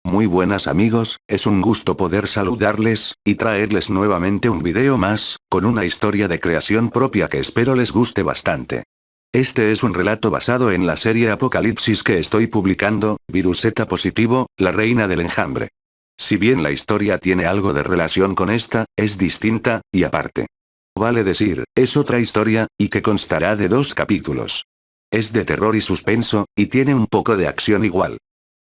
Muy buenas amigos, es un gusto poder saludarles, y traerles nuevamente un video más, con una historia de creación propia que espero les guste bastante. Este es un relato basado en la serie Apocalipsis que estoy publicando, Virus Z positivo, la reina del enjambre. Si bien la historia tiene algo de relación con esta, es distinta, y aparte. Vale decir, es otra historia, y que constará de 2 capítulos. Es de terror y suspenso, y tiene un poco de acción igual.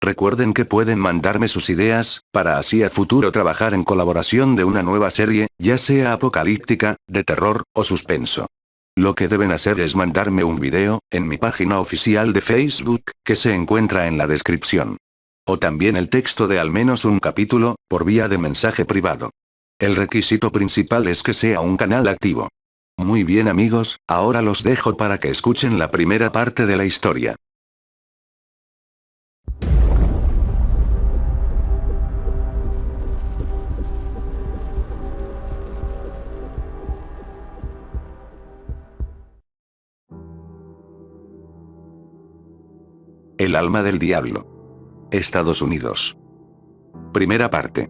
Recuerden que pueden mandarme sus ideas, para así a futuro trabajar en colaboración de una nueva serie, ya sea apocalíptica, de terror, o suspenso. Lo que deben hacer es mandarme un video, en mi página oficial de Facebook, que se encuentra en la descripción. O también el texto de al menos un capítulo, por vía de mensaje privado. El requisito principal es que sea un canal activo. Muy bien amigos, ahora los dejo para que escuchen la primera parte de la historia. El alma del diablo. Estados Unidos. Primera parte.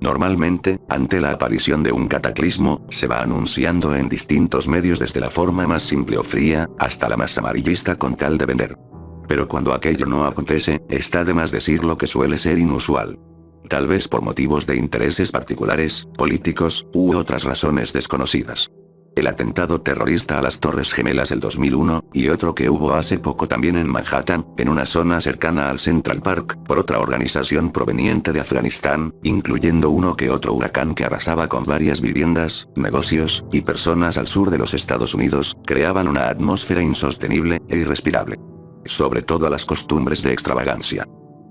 Normalmente, ante la aparición de un cataclismo, se va anunciando en distintos medios desde la forma más simple o fría, hasta la más amarillista con tal de vender. Pero cuando aquello no acontece, está de más decir lo que suele ser inusual. Tal vez por motivos de intereses particulares, políticos, u otras razones desconocidas. El atentado terrorista a las Torres Gemelas del 2001, y otro que hubo hace poco también en Manhattan, en una zona cercana al Central Park, por otra organización proveniente de Afganistán, incluyendo uno que otro huracán que arrasaba con varias viviendas, negocios, y personas al sur de los Estados Unidos, creaban una atmósfera insostenible e irrespirable. Sobre todo las costumbres de extravagancia.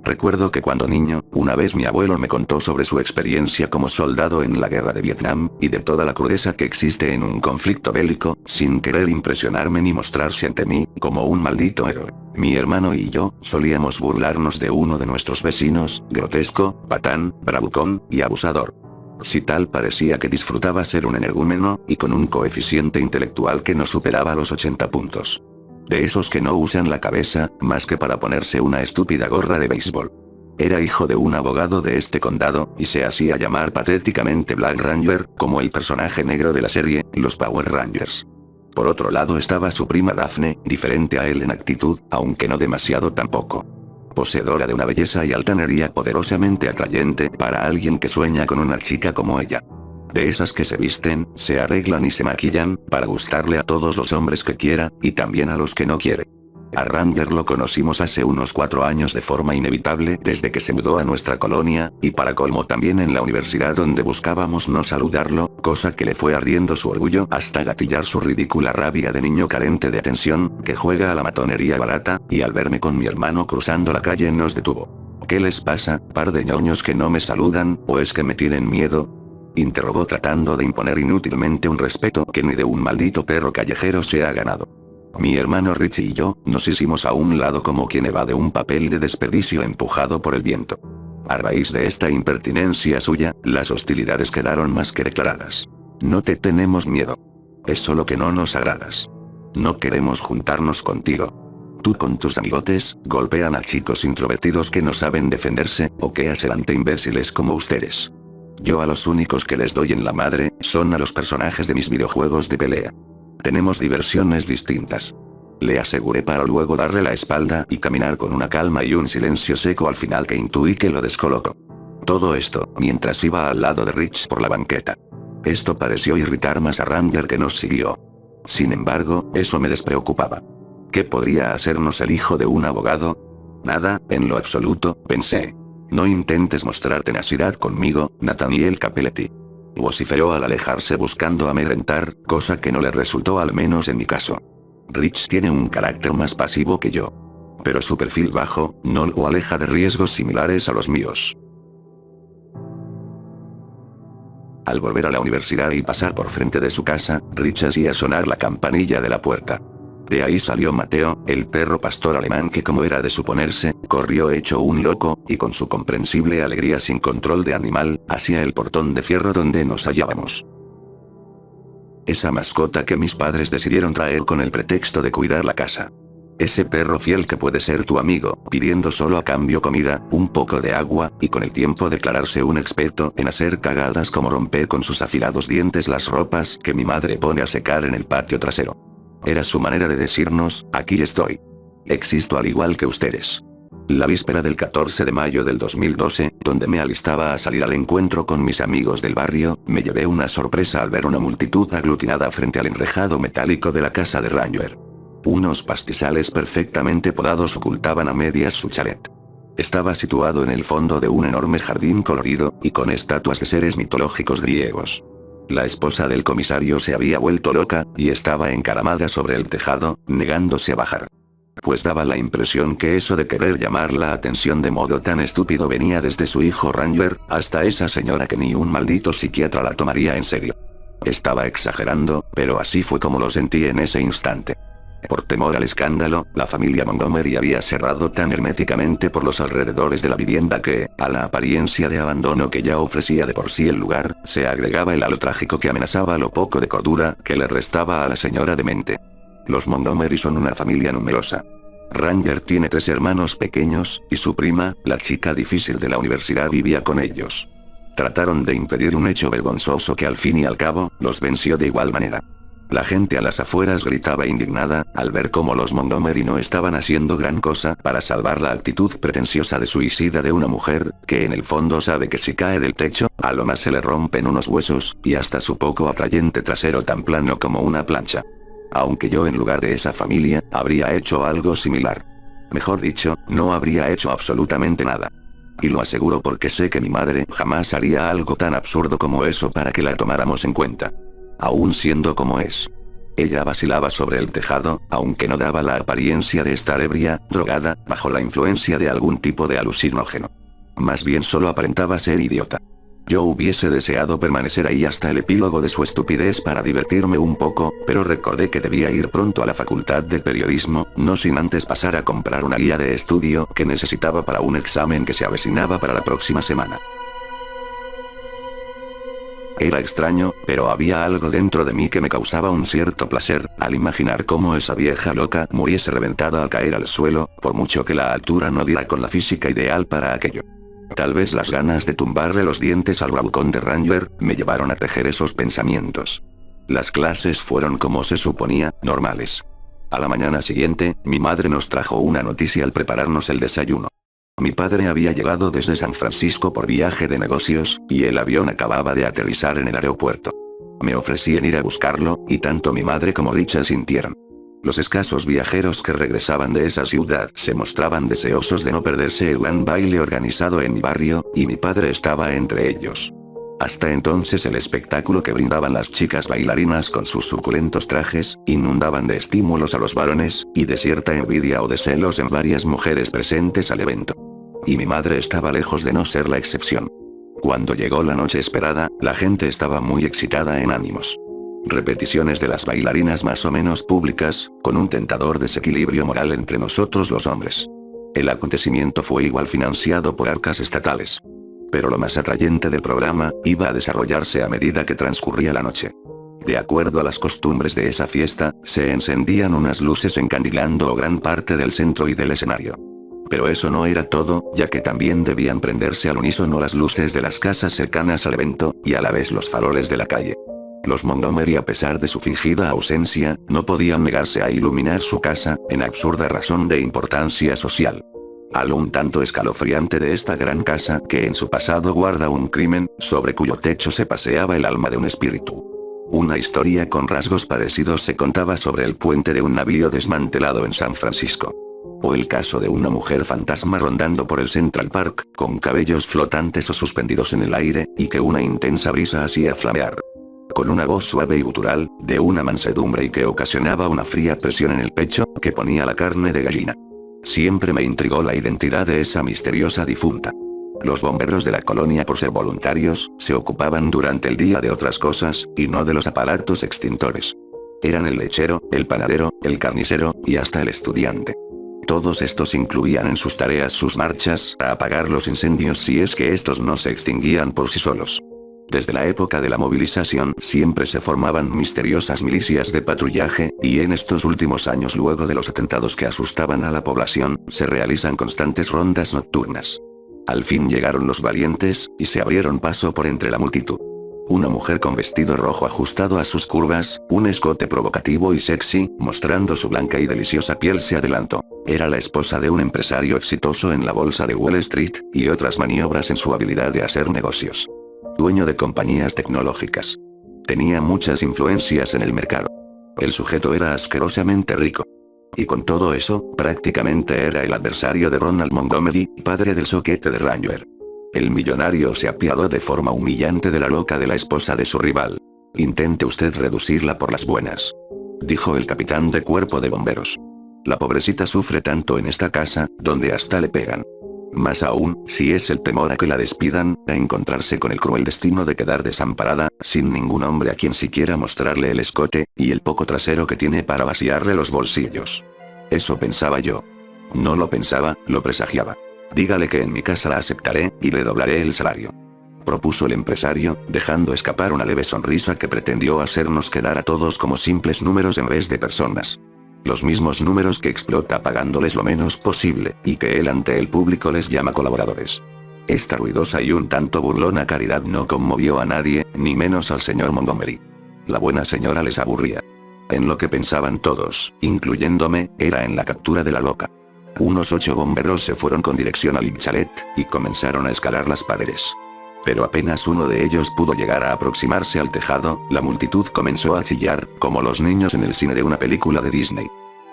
Recuerdo que cuando niño, una vez mi abuelo me contó sobre su experiencia como soldado en la guerra de Vietnam, y de toda la crudeza que existe en un conflicto bélico, sin querer impresionarme ni mostrarse ante mí, como un maldito héroe. Mi hermano y yo, solíamos burlarnos de uno de nuestros vecinos, grotesco, patán, bravucón, y abusador. Si tal parecía que disfrutaba ser un energúmeno, y con un coeficiente intelectual que no superaba los 80 puntos. De esos que no usan la cabeza, más que para ponerse una estúpida gorra de béisbol. Era hijo de un abogado de este condado, y se hacía llamar patéticamente Black Ranger, como el personaje negro de la serie, los Power Rangers. Por otro lado estaba su prima Daphne, diferente a él en actitud, aunque no demasiado tampoco. Poseedora de una belleza y altanería poderosamente atrayente para alguien que sueña con una chica como ella. De esas que se visten, se arreglan y se maquillan, para gustarle a todos los hombres que quiera, y también a los que no quiere. A Ranger lo conocimos hace unos 4 años de forma inevitable desde que se mudó a nuestra colonia, y para colmo también en la universidad donde buscábamos no saludarlo, cosa que le fue ardiendo su orgullo hasta gatillar su ridícula rabia de niño carente de atención, que juega a la matonería barata, y al verme con mi hermano cruzando la calle nos detuvo. ¿Qué les pasa, par de ñoños que no me saludan, o es que me tienen miedo? Interrogó tratando de imponer inútilmente un respeto que ni de un maldito perro callejero se ha ganado. Mi hermano Richie y yo, nos hicimos a un lado como quien evade un papel de desperdicio empujado por el viento. A raíz de esta impertinencia suya, las hostilidades quedaron más que declaradas. No te tenemos miedo. Es solo que no nos agradas. No queremos juntarnos contigo. Tú con tus amigotes, golpean a chicos introvertidos que no saben defenderse, o que hacen ante imbéciles como ustedes. Yo a los únicos que les doy en la madre, son a los personajes de mis videojuegos de pelea. Tenemos diversiones distintas. Le aseguré para luego darle la espalda y caminar con una calma y un silencio seco al final que intuí que lo descolocó. Todo esto, mientras iba al lado de Rich por la banqueta. Esto pareció irritar más a Ranger que nos siguió. Sin embargo, eso me despreocupaba. ¿Qué podría hacernos el hijo de un abogado? Nada, en lo absoluto, pensé. No intentes mostrar tenacidad conmigo, Nathaniel Capelletti. Vociferó al alejarse buscando amedrentar, cosa que no le resultó al menos en mi caso. Rich tiene un carácter más pasivo que yo. Pero su perfil bajo, no lo aleja de riesgos similares a los míos. Al volver a la universidad y pasar por frente de su casa, Rich hacía sonar la campanilla de la puerta. De ahí salió Mateo, el perro pastor alemán que como era de suponerse, corrió hecho un loco, y con su comprensible alegría sin control de animal, hacia el portón de fierro donde nos hallábamos. Esa mascota que mis padres decidieron traer con el pretexto de cuidar la casa. Ese perro fiel que puede ser tu amigo, pidiendo solo a cambio comida, un poco de agua, y con el tiempo declararse un experto en hacer cagadas como romper con sus afilados dientes las ropas que mi madre pone a secar en el patio trasero. Era su manera de decirnos, aquí estoy. Existo al igual que ustedes. La víspera del 14 de mayo del 2012, donde me alistaba a salir al encuentro con mis amigos del barrio, me llevé una sorpresa al ver una multitud aglutinada frente al enrejado metálico de la casa de Ranger. Unos pastizales perfectamente podados ocultaban a medias su chalet. Estaba situado en el fondo de un enorme jardín colorido, y con estatuas de seres mitológicos griegos. La esposa del comisario se había vuelto loca, y estaba encaramada sobre el tejado, negándose a bajar. Pues daba la impresión que eso de querer llamar la atención de modo tan estúpido venía desde su hijo Ranger, hasta esa señora que ni un maldito psiquiatra la tomaría en serio. Estaba exagerando, pero así fue como lo sentí en ese instante. Por temor al escándalo, la familia Montgomery había cerrado tan herméticamente por los alrededores de la vivienda que, a la apariencia de abandono que ya ofrecía de por sí el lugar, se agregaba el halo trágico que amenazaba lo poco de cordura que le restaba a la señora demente. Los Montgomery son una familia numerosa. Ranger tiene 3 hermanos pequeños, y su prima, la chica difícil de la universidad, vivía con ellos. Trataron de impedir un hecho vergonzoso que al fin y al cabo, los venció de igual manera. La gente a las afueras gritaba indignada, al ver cómo los Montgomery no estaban haciendo gran cosa para salvar la actitud pretenciosa de suicida de una mujer, que en el fondo sabe que si cae del techo, a lo más se le rompen unos huesos, y hasta su poco atrayente trasero tan plano como una plancha. Aunque yo en lugar de esa familia, habría hecho algo similar. Mejor dicho, no habría hecho absolutamente nada. Y lo aseguro porque sé que mi madre jamás haría algo tan absurdo como eso para que la tomáramos en cuenta. Aún siendo como es. Ella vacilaba sobre el tejado, aunque no daba la apariencia de estar ebria, drogada, bajo la influencia de algún tipo de alucinógeno. Más bien solo aparentaba ser idiota. Yo hubiese deseado permanecer ahí hasta el epílogo de su estupidez para divertirme un poco, pero recordé que debía ir pronto a la facultad de periodismo, no sin antes pasar a comprar una guía de estudio que necesitaba para un examen que se avecinaba para la próxima semana. Era extraño, pero había algo dentro de mí que me causaba un cierto placer, al imaginar cómo esa vieja loca muriese reventada al caer al suelo, por mucho que la altura no diera con la física ideal para aquello. Tal vez las ganas de tumbarle los dientes al bravucón de Ranger, me llevaron a tejer esos pensamientos. Las clases fueron como se suponía, normales. A la mañana siguiente, mi madre nos trajo una noticia al prepararnos el desayuno. Mi padre había llegado desde San Francisco por viaje de negocios, y el avión acababa de aterrizar en el aeropuerto. Me ofrecí en ir a buscarlo, y tanto mi madre como Richa sintieron. Los escasos viajeros que regresaban de esa ciudad se mostraban deseosos de no perderse el gran baile organizado en mi barrio, y mi padre estaba entre ellos. Hasta entonces el espectáculo que brindaban las chicas bailarinas con sus suculentos trajes, inundaban de estímulos a los varones, y de cierta envidia o de celos en varias mujeres presentes al evento. Y mi madre estaba lejos de no ser la excepción. Cuando llegó la noche esperada, la gente estaba muy excitada en ánimos. Repeticiones de las bailarinas más o menos públicas, con un tentador desequilibrio moral entre nosotros los hombres. El acontecimiento fue igual financiado por arcas estatales. Pero lo más atrayente del programa, iba a desarrollarse a medida que transcurría la noche. De acuerdo a las costumbres de esa fiesta, se encendían unas luces encandilando gran parte del centro y del escenario. Pero eso no era todo, ya que también debían prenderse al unísono las luces de las casas cercanas al evento, y a la vez los faroles de la calle. Los Montgomery, a pesar de su fingida ausencia, no podían negarse a iluminar su casa, en absurda razón de importancia social. Algo un tanto escalofriante de esta gran casa, que en su pasado guarda un crimen, sobre cuyo techo se paseaba el alma de un espíritu. Una historia con rasgos parecidos se contaba sobre el puente de un navío desmantelado en San Francisco. O el caso de una mujer fantasma rondando por el Central Park, con cabellos flotantes o suspendidos en el aire, y que una intensa brisa hacía flamear. Con una voz suave y gutural, de una mansedumbre y que ocasionaba una fría presión en el pecho, que ponía la carne de gallina. Siempre me intrigó la identidad de esa misteriosa difunta. Los bomberos de la colonia, por ser voluntarios, se ocupaban durante el día de otras cosas, y no de los aparatos extintores. Eran el lechero, el panadero, el carnicero, y hasta el estudiante. Todos estos incluían en sus tareas sus marchas a apagar los incendios si es que estos no se extinguían por sí solos. Desde la época de la movilización siempre se formaban misteriosas milicias de patrullaje, y en estos últimos años luego de los atentados que asustaban a la población, se realizan constantes rondas nocturnas. Al fin llegaron los valientes, y se abrieron paso por entre la multitud. Una mujer con vestido rojo ajustado a sus curvas, un escote provocativo y sexy, mostrando su blanca y deliciosa piel se adelantó. Era la esposa de un empresario exitoso en la bolsa de Wall Street, y otras maniobras en su habilidad de hacer negocios. Dueño de compañías tecnológicas. Tenía muchas influencias en el mercado. El sujeto era asquerosamente rico. Y con todo eso, prácticamente era el adversario de Ronald Montgomery, padre del soquete de Ranger. El millonario se apiadó de forma humillante de la loca de la esposa de su rival. Intente usted reducirla por las buenas, dijo el capitán de cuerpo de bomberos. La pobrecita sufre tanto en esta casa, donde hasta le pegan. Más aún, si es el temor a que la despidan, a encontrarse con el cruel destino de quedar desamparada, sin ningún hombre a quien siquiera mostrarle el escote, y el poco trasero que tiene para vaciarle los bolsillos. Eso pensaba yo. No lo pensaba, lo presagiaba. Dígale que en mi casa la aceptaré, y le doblaré el salario, propuso el empresario, dejando escapar una leve sonrisa que pretendió hacernos quedar a todos como simples números en vez de personas. Los mismos números que explota pagándoles lo menos posible, y que él ante el público les llama colaboradores. Esta ruidosa y un tanto burlona caridad no conmovió a nadie, ni menos al señor Montgomery. La buena señora les aburría. En lo que pensaban todos, incluyéndome, era en la captura de la loca. Unos 8 bomberos se fueron con dirección al chalet, y comenzaron a escalar las paredes. Pero apenas uno de ellos pudo llegar a aproximarse al tejado, la multitud comenzó a chillar, como los niños en el cine de una película de Disney.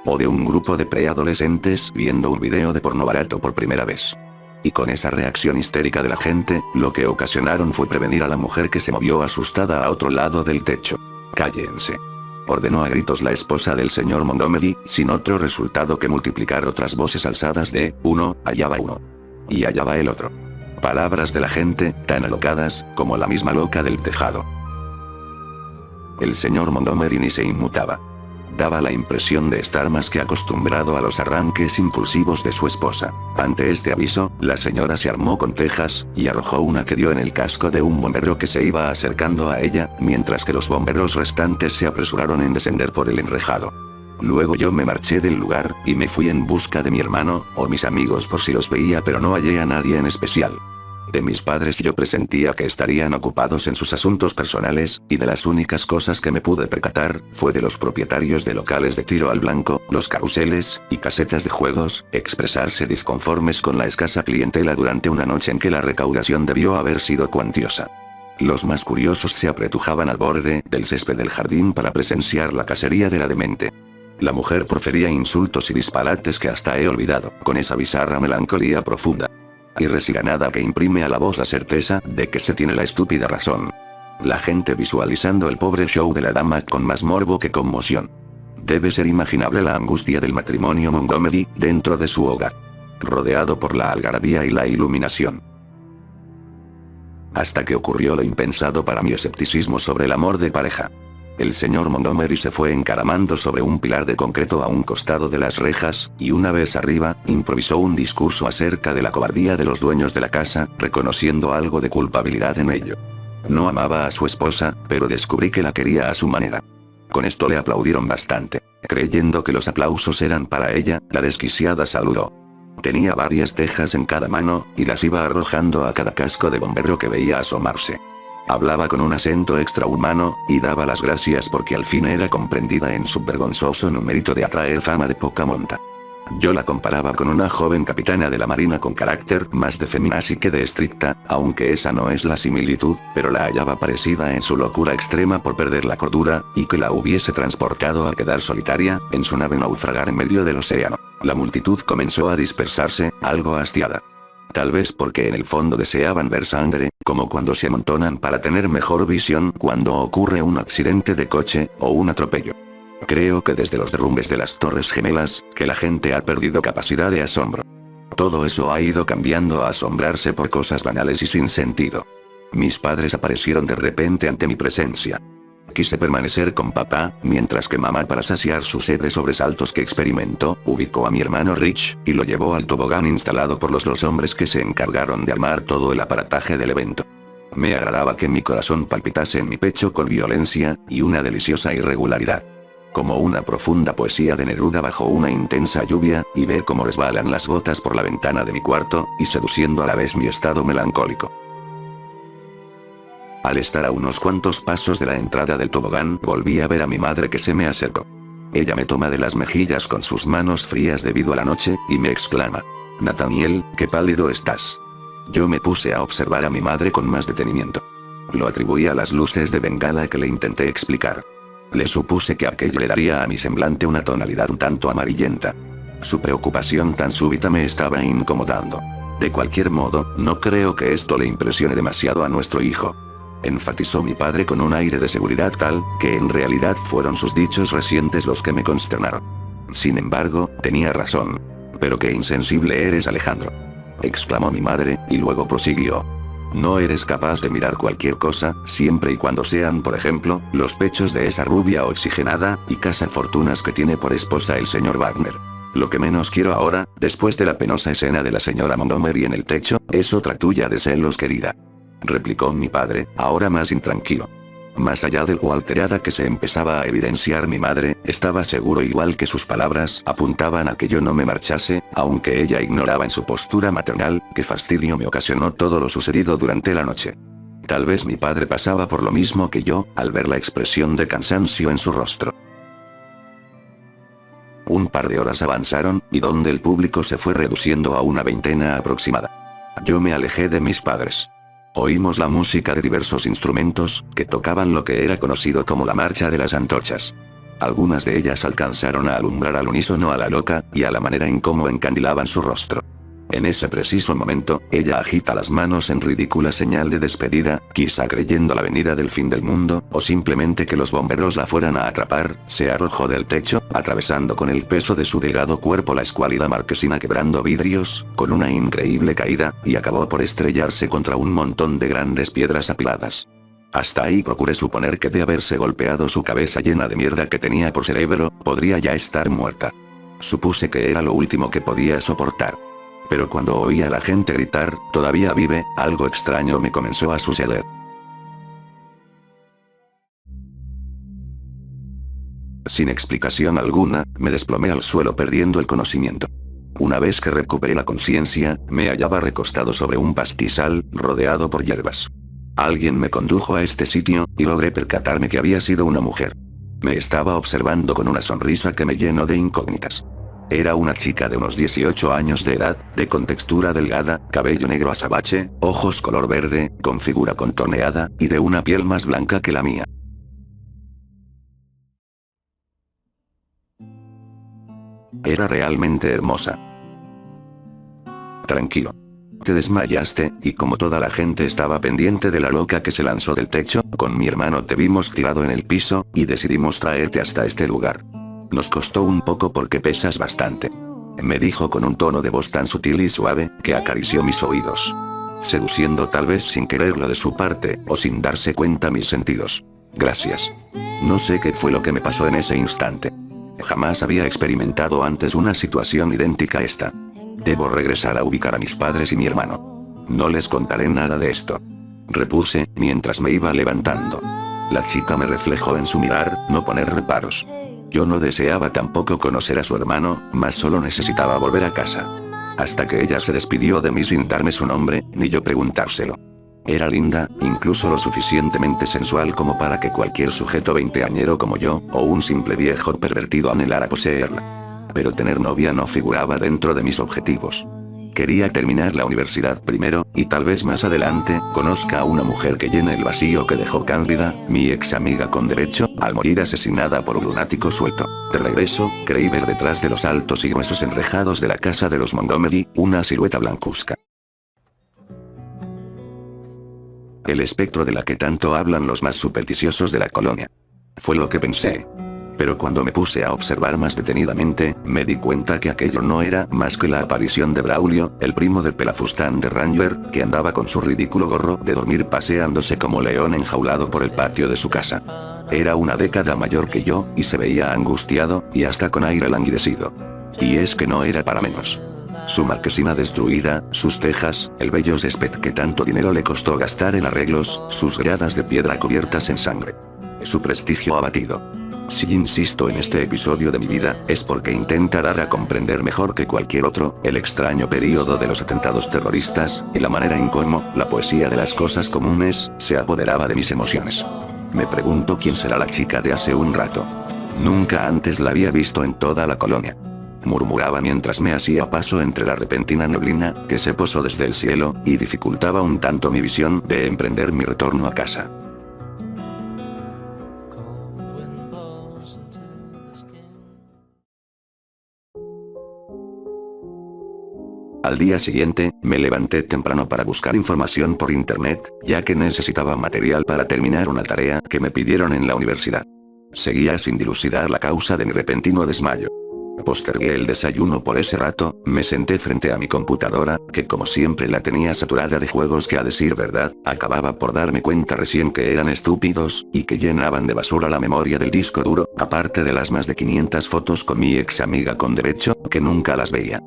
O de un grupo de preadolescentes viendo un video de porno barato por primera vez. Y con esa reacción histérica de la gente, lo que ocasionaron fue prevenir a la mujer que se movió asustada a otro lado del techo. «Cállense», ordenó a gritos la esposa del señor Montgomery, sin otro resultado que multiplicar otras voces alzadas de, uno, allá va uno. Y allá va el otro. Palabras de la gente, tan alocadas, como la misma loca del tejado. El señor Montgomery ni se inmutaba. Daba la impresión de estar más que acostumbrado a los arranques impulsivos de su esposa. Ante este aviso, la señora se armó con tejas, y arrojó una que dio en el casco de un bombero que se iba acercando a ella, mientras que los bomberos restantes se apresuraron en descender por el enrejado. Luego yo me marché del lugar, y me fui en busca de mi hermano, o mis amigos por si los veía, pero no hallé a nadie en especial. De mis padres yo presentía que estarían ocupados en sus asuntos personales, y de las únicas cosas que me pude percatar, fue de los propietarios de locales de tiro al blanco, los carruseles, y casetas de juegos, expresarse disconformes con la escasa clientela durante una noche en que la recaudación debió haber sido cuantiosa. Los más curiosos se apretujaban al borde del césped del jardín para presenciar la cacería de la demente. La mujer profería insultos y disparates que hasta he olvidado, con esa bizarra melancolía profunda y resignada que imprime a la voz la certeza de que se tiene la estúpida razón. La gente visualizando el pobre show de la dama con más morbo que conmoción. Debe ser imaginable la angustia del matrimonio Montgomery, dentro de su hogar, rodeado por la algarabía y la iluminación. Hasta que ocurrió lo impensado para mi escepticismo sobre el amor de pareja. El señor Montgomery se fue encaramando sobre un pilar de concreto a un costado de las rejas, y una vez arriba, improvisó un discurso acerca de la cobardía de los dueños de la casa, reconociendo algo de culpabilidad en ello. No amaba a su esposa, pero descubrí que la quería a su manera. Con esto le aplaudieron bastante. Creyendo que los aplausos eran para ella, la desquiciada saludó. Tenía varias tejas en cada mano, y las iba arrojando a cada casco de bombero que veía asomarse. Hablaba con un acento extrahumano, y daba las gracias porque al fin era comprendida en su vergonzoso numerito de atraer fama de poca monta. Yo la comparaba con una joven capitana de la marina con carácter más de feminazi que de estricta, aunque esa no es la similitud, pero la hallaba parecida en su locura extrema por perder la cordura, y que la hubiese transportado a quedar solitaria, en su nave naufragar en medio del océano. La multitud comenzó a dispersarse, algo hastiada. Tal vez porque en el fondo deseaban ver sangre, como cuando se amontonan para tener mejor visión cuando ocurre un accidente de coche, o un atropello. Creo que desde los derrumbes de las Torres Gemelas, que la gente ha perdido capacidad de asombro. Todo eso ha ido cambiando a asombrarse por cosas banales y sin sentido. Mis padres aparecieron de repente ante mi presencia. Quise permanecer con papá, mientras que mamá, para saciar su sed de sobresaltos que experimentó, ubicó a mi hermano Rich, y lo llevó al tobogán instalado por los dos hombres que se encargaron de armar todo el aparataje del evento. Me agradaba que mi corazón palpitase en mi pecho con violencia, y una deliciosa irregularidad. Como una profunda poesía de Neruda bajo una intensa lluvia, y ver cómo resbalan las gotas por la ventana de mi cuarto, y seduciendo a la vez mi estado melancólico. Al estar a unos cuantos pasos de la entrada del tobogán, volví a ver a mi madre que se me acercó. Ella me toma de las mejillas con sus manos frías debido a la noche, y me exclama: Nathaniel, qué pálido estás. Yo me puse a observar a mi madre con más detenimiento. Lo atribuí a las luces de bengala que le intenté explicar. Le supuse que aquello le daría a mi semblante una tonalidad un tanto amarillenta. Su preocupación tan súbita me estaba incomodando. De cualquier modo, no creo que esto le impresione demasiado a nuestro hijo. Enfatizó mi padre con un aire de seguridad tal, que en realidad fueron sus dichos recientes los que me consternaron. Sin embargo, tenía razón. Pero qué insensible eres, Alejandro. Exclamó mi madre, y luego prosiguió. No eres capaz de mirar cualquier cosa, siempre y cuando sean, por ejemplo, los pechos de esa rubia oxigenada, y cazafortunas que tiene por esposa el señor Wagner. Lo que menos quiero ahora, después de la penosa escena de la señora Montgomery en el techo, es otra tuya de celos, querida. Replicó mi padre, ahora más intranquilo. Más allá de lo alterada que se empezaba a evidenciar mi madre, estaba seguro igual que sus palabras apuntaban a que yo no me marchase, aunque ella ignoraba en su postura maternal, qué fastidio me ocasionó todo lo sucedido durante la noche. Tal vez mi padre pasaba por lo mismo que yo, al ver la expresión de cansancio en su rostro. Un par de horas avanzaron, y donde el público se fue reduciendo a una veintena aproximada. Yo me alejé de mis padres. Oímos la música de diversos instrumentos, que tocaban lo que era conocido como la marcha de las antorchas. Algunas de ellas alcanzaron a alumbrar al unísono a la loca, y a la manera en cómo encandilaban su rostro. En ese preciso momento, ella agita las manos en ridícula señal de despedida, quizá creyendo la venida del fin del mundo, o simplemente que los bomberos la fueran a atrapar, se arrojó del techo, atravesando con el peso de su delgado cuerpo la escuálida marquesina quebrando vidrios, con una increíble caída, y acabó por estrellarse contra un montón de grandes piedras apiladas. Hasta ahí procuré suponer que de haberse golpeado su cabeza llena de mierda que tenía por cerebro, podría ya estar muerta. Supuse que era lo último que podía soportar. Pero cuando oí a la gente gritar, todavía vive, algo extraño me comenzó a suceder. Sin explicación alguna, me desplomé al suelo perdiendo el conocimiento. Una vez que recuperé la conciencia, me hallaba recostado sobre un pastizal, rodeado por hierbas. Alguien me condujo a este sitio, y logré percatarme que había sido una mujer. Me estaba observando con una sonrisa que me llenó de incógnitas. Era una chica de unos 18 años de edad, de contextura delgada, cabello negro azabache, ojos color verde, con figura contorneada, y de una piel más blanca que la mía. Era realmente hermosa. Tranquilo. Te desmayaste, y como toda la gente estaba pendiente de la loca que se lanzó del techo, con mi hermano te vimos tirado en el piso, y decidimos traerte hasta este lugar. Nos costó un poco porque pesas bastante. Me dijo con un tono de voz tan sutil y suave, que acarició mis oídos. Seduciendo tal vez sin quererlo de su parte, o sin darse cuenta mis sentidos. Gracias. No sé qué fue lo que me pasó en ese instante. Jamás había experimentado antes una situación idéntica a esta. Debo regresar a ubicar a mis padres y mi hermano. No les contaré nada de esto. Repuse, mientras me iba levantando. La chica me reflejó en su mirar, no poner reparos. Yo no deseaba tampoco conocer a su hermano, mas solo necesitaba volver a casa. Hasta que ella se despidió de mí sin darme su nombre, ni yo preguntárselo. Era linda, incluso lo suficientemente sensual como para que cualquier sujeto veinteañero como yo, o un simple viejo pervertido anhelara poseerla. Pero tener novia no figuraba dentro de mis objetivos. Quería terminar la universidad primero, y tal vez más adelante, conozca a una mujer que llene el vacío que dejó Cándida, mi ex amiga con derecho, al morir asesinada por un lunático suelto. De regreso, creí ver detrás de los altos y gruesos enrejados de la casa de los Montgomery, una silueta blancuzca. El espectro de la que tanto hablan los más supersticiosos de la colonia. Fue lo que pensé. Pero cuando me puse a observar más detenidamente, me di cuenta que aquello no era más que la aparición de Braulio, el primo del pelafustán de Ranger, que andaba con su ridículo gorro de dormir paseándose como león enjaulado por el patio de su casa. Era una década mayor que yo, y se veía angustiado, y hasta con aire languidecido. Y es que no era para menos. Su marquesina destruida, sus tejas, el bello césped que tanto dinero le costó gastar en arreglos, sus gradas de piedra cubiertas en sangre. Su prestigio abatido. Si insisto en este episodio de mi vida, es porque intenta dar a comprender mejor que cualquier otro, el extraño período de los atentados terroristas, y la manera en cómo, la poesía de las cosas comunes, se apoderaba de mis emociones. Me pregunto quién será la chica de hace un rato. Nunca antes la había visto en toda la colonia. Murmuraba mientras me hacía paso entre la repentina neblina, que se posó desde el cielo, y dificultaba un tanto mi visión de emprender mi retorno a casa. Al día siguiente, me levanté temprano para buscar información por internet, ya que necesitaba material para terminar una tarea que me pidieron en la universidad. Seguía sin dilucidar la causa de mi repentino desmayo. Postergué el desayuno por ese rato, me senté frente a mi computadora, que como siempre la tenía saturada de juegos que a decir verdad, acababa por darme cuenta recién que eran estúpidos, y que llenaban de basura la memoria del disco duro, aparte de las más de 500 fotos con mi ex amiga con derecho, que nunca las veía.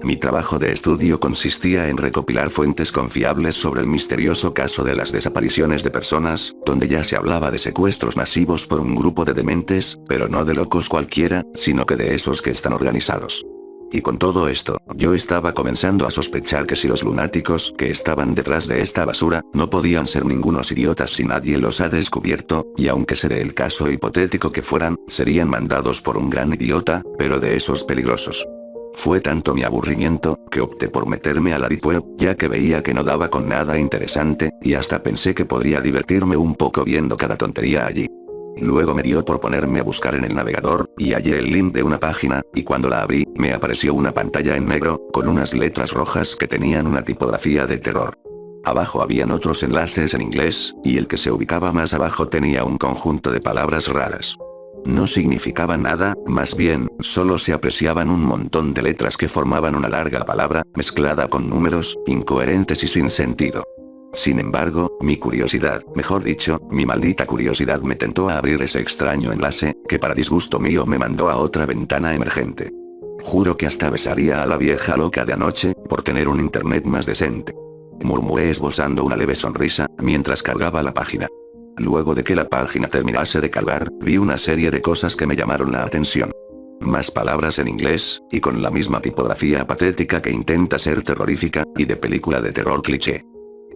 Mi trabajo de estudio consistía en recopilar fuentes confiables sobre el misterioso caso de las desapariciones de personas, donde ya se hablaba de secuestros masivos por un grupo de dementes, pero no de locos cualquiera, sino que de esos que están organizados. Y con todo esto, yo estaba comenzando a sospechar que si los lunáticos que estaban detrás de esta basura, no podían ser ningunos idiotas si nadie los ha descubierto, y aunque se dé el caso hipotético que fueran, serían mandados por un gran idiota, pero de esos peligrosos. Fue tanto mi aburrimiento, que opté por meterme a la Deep Web, ya que veía que no daba con nada interesante, y hasta pensé que podría divertirme un poco viendo cada tontería allí. Luego me dio por ponerme a buscar en el navegador, y hallé el link de una página, y cuando la abrí, me apareció una pantalla en negro, con unas letras rojas que tenían una tipografía de terror. Abajo habían otros enlaces en inglés, y el que se ubicaba más abajo tenía un conjunto de palabras raras. No significaba nada, más bien, solo se apreciaban un montón de letras que formaban una larga palabra, mezclada con números, incoherentes y sin sentido. Sin embargo, mi curiosidad, mejor dicho, mi maldita curiosidad me tentó a abrir ese extraño enlace, que para disgusto mío me mandó a otra ventana emergente. Juro que hasta besaría a la vieja loca de anoche, por tener un internet más decente. Murmuré esbozando una leve sonrisa, mientras cargaba la página. Luego de que la página terminase de cargar, vi una serie de cosas que me llamaron la atención. Más palabras en inglés, y con la misma tipografía patética que intenta ser terrorífica, y de película de terror cliché.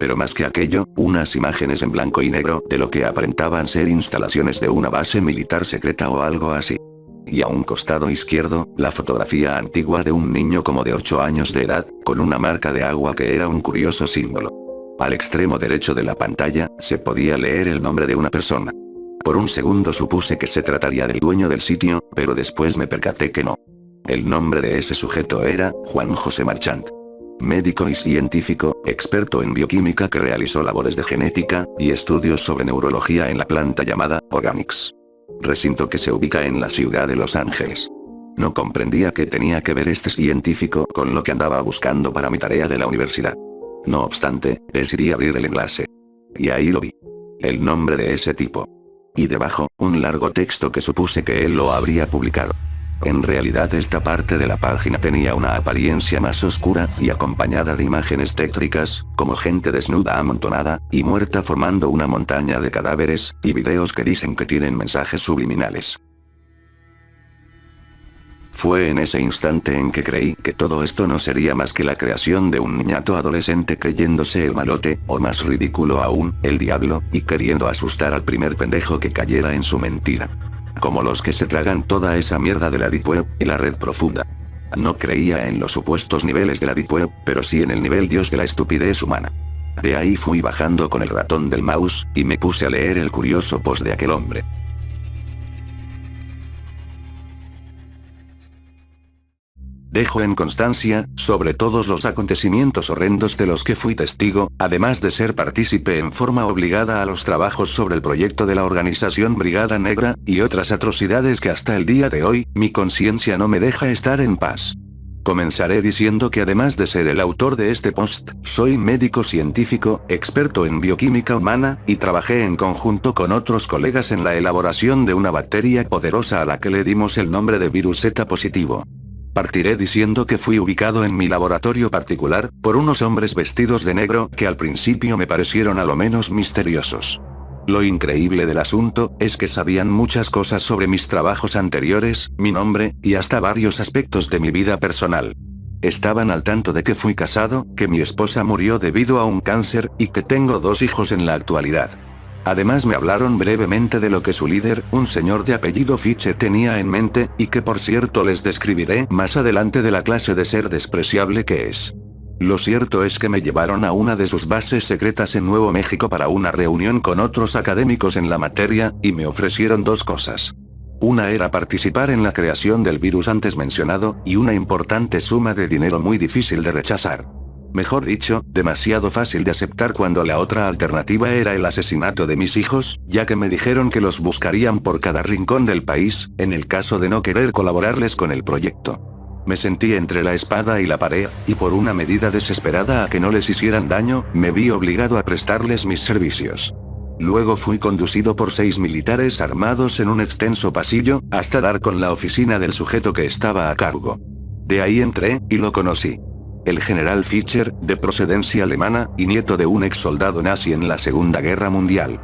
Pero más que aquello, unas imágenes en blanco y negro de lo que aparentaban ser instalaciones de una base militar secreta o algo así. Y a un costado izquierdo, la fotografía antigua de un niño como de 8 años de edad, con una marca de agua que era un curioso símbolo. Al extremo derecho de la pantalla, se podía leer el nombre de una persona. Por un segundo supuse que se trataría del dueño del sitio, pero después me percaté que no. El nombre de ese sujeto era Juan José Marchant. Médico y científico, experto en bioquímica que realizó labores de genética y estudios sobre neurología en la planta llamada Organics. Recinto que se ubica en la ciudad de Los Ángeles. No comprendía qué tenía que ver este científico con lo que andaba buscando para mi tarea de la universidad. No obstante, decidí abrir el enlace. Y ahí lo vi. El nombre de ese tipo. Y debajo, un largo texto que supuse que él lo habría publicado. En realidad esta parte de la página tenía una apariencia más oscura, y acompañada de imágenes tétricas, como gente desnuda amontonada, y muerta formando una montaña de cadáveres, y videos que dicen que tienen mensajes subliminales. Fue en ese instante en que creí que todo esto no sería más que la creación de un niñato adolescente creyéndose el malote, o más ridículo aún, el diablo, y queriendo asustar al primer pendejo que cayera en su mentira. Como los que se tragan toda esa mierda de la Deep Web, y la red profunda. No creía en los supuestos niveles de la Deep Web, pero sí en el nivel Dios de la estupidez humana. De ahí fui bajando con el ratón del mouse, y me puse a leer el curioso post de aquel hombre. Dejo en constancia, sobre todos los acontecimientos horrendos de los que fui testigo, además de ser partícipe en forma obligada a los trabajos sobre el proyecto de la organización Brigada Negra, y otras atrocidades que hasta el día de hoy, mi conciencia no me deja estar en paz. Comenzaré diciendo que además de ser el autor de este post, soy médico científico, experto en bioquímica humana, y trabajé en conjunto con otros colegas en la elaboración de una bacteria poderosa a la que le dimos el nombre de virus Z positivo. Partiré diciendo que fui ubicado en mi laboratorio particular, por unos hombres vestidos de negro que al principio me parecieron a lo menos misteriosos. Lo increíble del asunto, es que sabían muchas cosas sobre mis trabajos anteriores, mi nombre, y hasta varios aspectos de mi vida personal. Estaban al tanto de que fui casado, que mi esposa murió debido a un cáncer, y que tengo 2 hijos en la actualidad. Además me hablaron brevemente de lo que su líder, un señor de apellido Fischer, tenía en mente, y que por cierto les describiré más adelante de la clase de ser despreciable que es. Lo cierto es que me llevaron a una de sus bases secretas en Nuevo México para una reunión con otros académicos en la materia, y me ofrecieron 2 cosas. Una era participar en la creación del virus antes mencionado, y una importante suma de dinero muy difícil de rechazar. Mejor dicho, demasiado fácil de aceptar cuando la otra alternativa era el asesinato de mis hijos, ya que me dijeron que los buscarían por cada rincón del país, en el caso de no querer colaborarles con el proyecto. Me sentí entre la espada y la pared, y por una medida desesperada a que no les hicieran daño, me vi obligado a prestarles mis servicios. Luego fui conducido por 6 militares armados en un extenso pasillo, hasta dar con la oficina del sujeto que estaba a cargo. De ahí entré, y lo conocí. El general Fischer, de procedencia alemana, y nieto de un ex soldado nazi en la Segunda Guerra Mundial.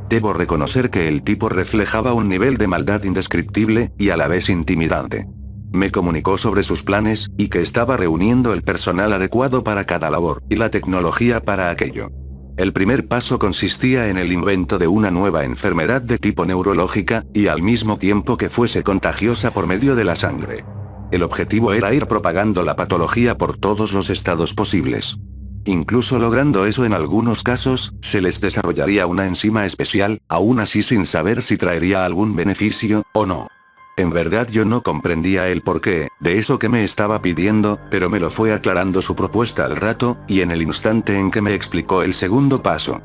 Debo reconocer que el tipo reflejaba un nivel de maldad indescriptible, y a la vez intimidante. Me comunicó sobre sus planes, y que estaba reuniendo el personal adecuado para cada labor, y la tecnología para aquello. El primer paso consistía en el invento de una nueva enfermedad de tipo neurológica, y al mismo tiempo que fuese contagiosa por medio de la sangre. El objetivo era ir propagando la patología por todos los estados posibles. Incluso logrando eso en algunos casos, se les desarrollaría una enzima especial, aún así sin saber si traería algún beneficio, o no. En verdad yo no comprendía el porqué de eso que me estaba pidiendo, pero me lo fue aclarando su propuesta al rato, y en el instante en que me explicó el segundo paso.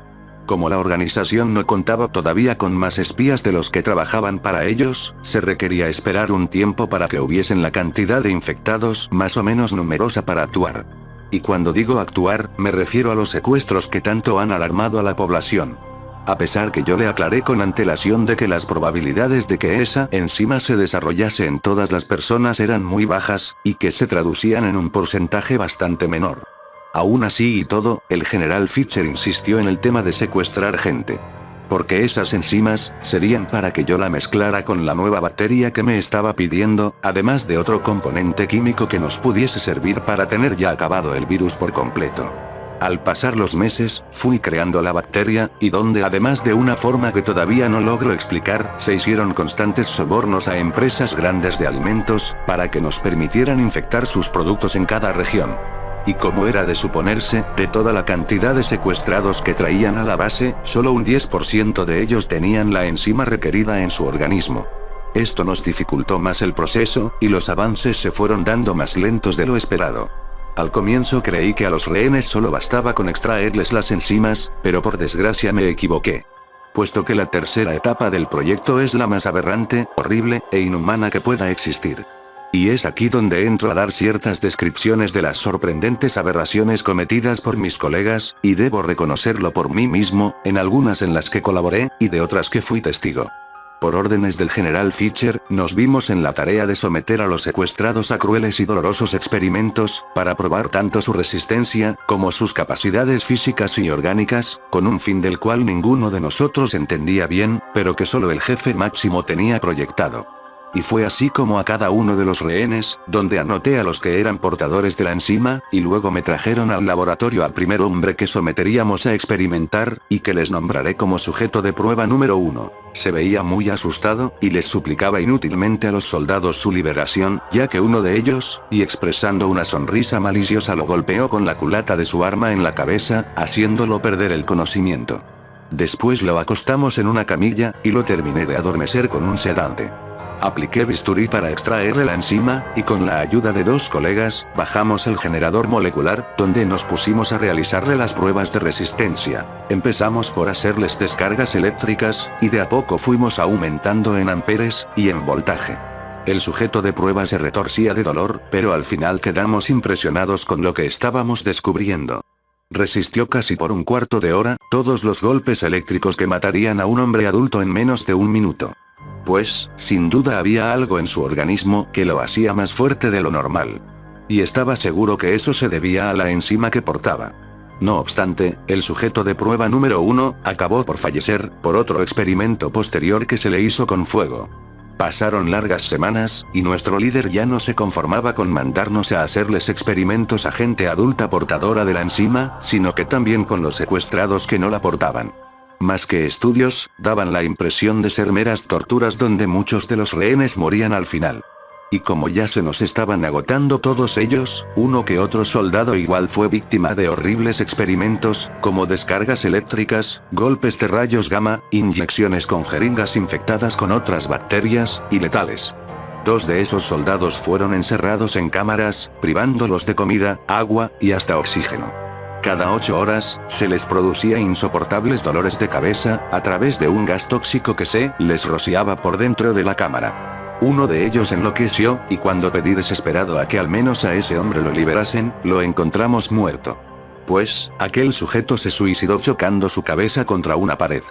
Como la organización no contaba todavía con más espías de los que trabajaban para ellos, se requería esperar un tiempo para que hubiesen la cantidad de infectados más o menos numerosa para actuar. Y cuando digo actuar, me refiero a los secuestros que tanto han alarmado a la población. A pesar que yo le aclaré con antelación de que las probabilidades de que esa enzima se desarrollase en todas las personas eran muy bajas, y que se traducían en un porcentaje bastante menor. Aún así y todo, el general Fischer insistió en el tema de secuestrar gente. Porque esas enzimas, serían para que yo la mezclara con la nueva bacteria que me estaba pidiendo, además de otro componente químico que nos pudiese servir para tener ya acabado el virus por completo. Al pasar los meses, fui creando la bacteria, y donde además de una forma que todavía no logro explicar, se hicieron constantes sobornos a empresas grandes de alimentos, para que nos permitieran infectar sus productos en cada región. Y como era de suponerse, de toda la cantidad de secuestrados que traían a la base, solo un 10% de ellos tenían la enzima requerida en su organismo. Esto nos dificultó más el proceso, y los avances se fueron dando más lentos de lo esperado. Al comienzo creí que a los rehenes solo bastaba con extraerles las enzimas, pero por desgracia me equivoqué. Puesto que la tercera etapa del proyecto es la más aberrante, horrible, e inhumana que pueda existir. Y es aquí donde entro a dar ciertas descripciones de las sorprendentes aberraciones cometidas por mis colegas, y debo reconocerlo por mí mismo, en algunas en las que colaboré, y de otras que fui testigo. Por órdenes del general Fischer, nos vimos en la tarea de someter a los secuestrados a crueles y dolorosos experimentos, para probar tanto su resistencia, como sus capacidades físicas y orgánicas, con un fin del cual ninguno de nosotros entendía bien, pero que solo el jefe máximo tenía proyectado. Y fue así como a cada uno de los rehenes, donde anoté a los que eran portadores de la enzima, y luego me trajeron al laboratorio al primer hombre que someteríamos a experimentar, y que les nombraré como sujeto de prueba número 1. Se veía muy asustado, y les suplicaba inútilmente a los soldados su liberación, ya que uno de ellos, y expresando una sonrisa maliciosa lo golpeó con la culata de su arma en la cabeza, haciéndolo perder el conocimiento. Después lo acostamos en una camilla, y lo terminé de adormecer con un sedante. Apliqué bisturí para extraerle la enzima, y con la ayuda de 2 colegas, bajamos el generador molecular, donde nos pusimos a realizarle las pruebas de resistencia. Empezamos por hacerles descargas eléctricas, y de a poco fuimos aumentando en amperes, y en voltaje. El sujeto de prueba se retorcía de dolor, pero al final quedamos impresionados con lo que estábamos descubriendo. Resistió casi por un cuarto de hora, todos los golpes eléctricos que matarían a un hombre adulto en menos de un minuto. Pues, sin duda había algo en su organismo que lo hacía más fuerte de lo normal. Y estaba seguro que eso se debía a la enzima que portaba. No obstante, el sujeto de prueba número 1 acabó por fallecer por otro experimento posterior que se le hizo con fuego. Pasaron largas semanas, y nuestro líder ya no se conformaba con mandarnos a hacerles experimentos a gente adulta portadora de la enzima, sino que también con los secuestrados que no la portaban. Más que estudios, daban la impresión de ser meras torturas donde muchos de los rehenes morían al final. Y como ya se nos estaban agotando todos ellos, uno que otro soldado igual fue víctima de horribles experimentos, como descargas eléctricas, golpes de rayos gamma, inyecciones con jeringas infectadas con otras bacterias, y letales. 2 de esos soldados fueron encerrados en cámaras, privándolos de comida, agua, y hasta oxígeno. Cada 8 horas, se les producía insoportables dolores de cabeza, a través de un gas tóxico que se les rociaba por dentro de la cámara. Uno de ellos enloqueció, y cuando pedí desesperado a que al menos a ese hombre lo liberasen, lo encontramos muerto. Pues, aquel sujeto se suicidó chocando su cabeza contra una pared.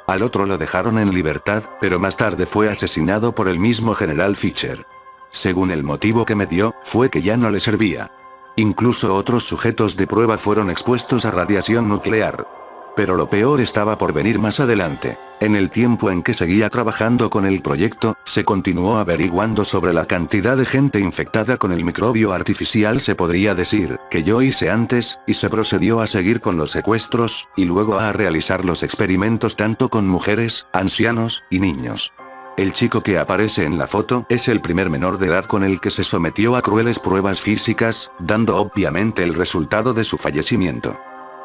Al otro lo dejaron en libertad, pero más tarde fue asesinado por el mismo general Fischer. Según el motivo que me dio, fue que ya no le servía. Incluso otros sujetos de prueba fueron expuestos a radiación nuclear. Pero lo peor estaba por venir más adelante. En el tiempo en que seguía trabajando con el proyecto, se continuó averiguando sobre la cantidad de gente infectada con el microbio artificial, se podría decir, que yo hice antes, y se procedió a seguir con los secuestros, y luego a realizar los experimentos tanto con mujeres, ancianos, y niños. El chico que aparece en la foto es el primer menor de edad con el que se sometió a crueles pruebas físicas, dando obviamente el resultado de su fallecimiento.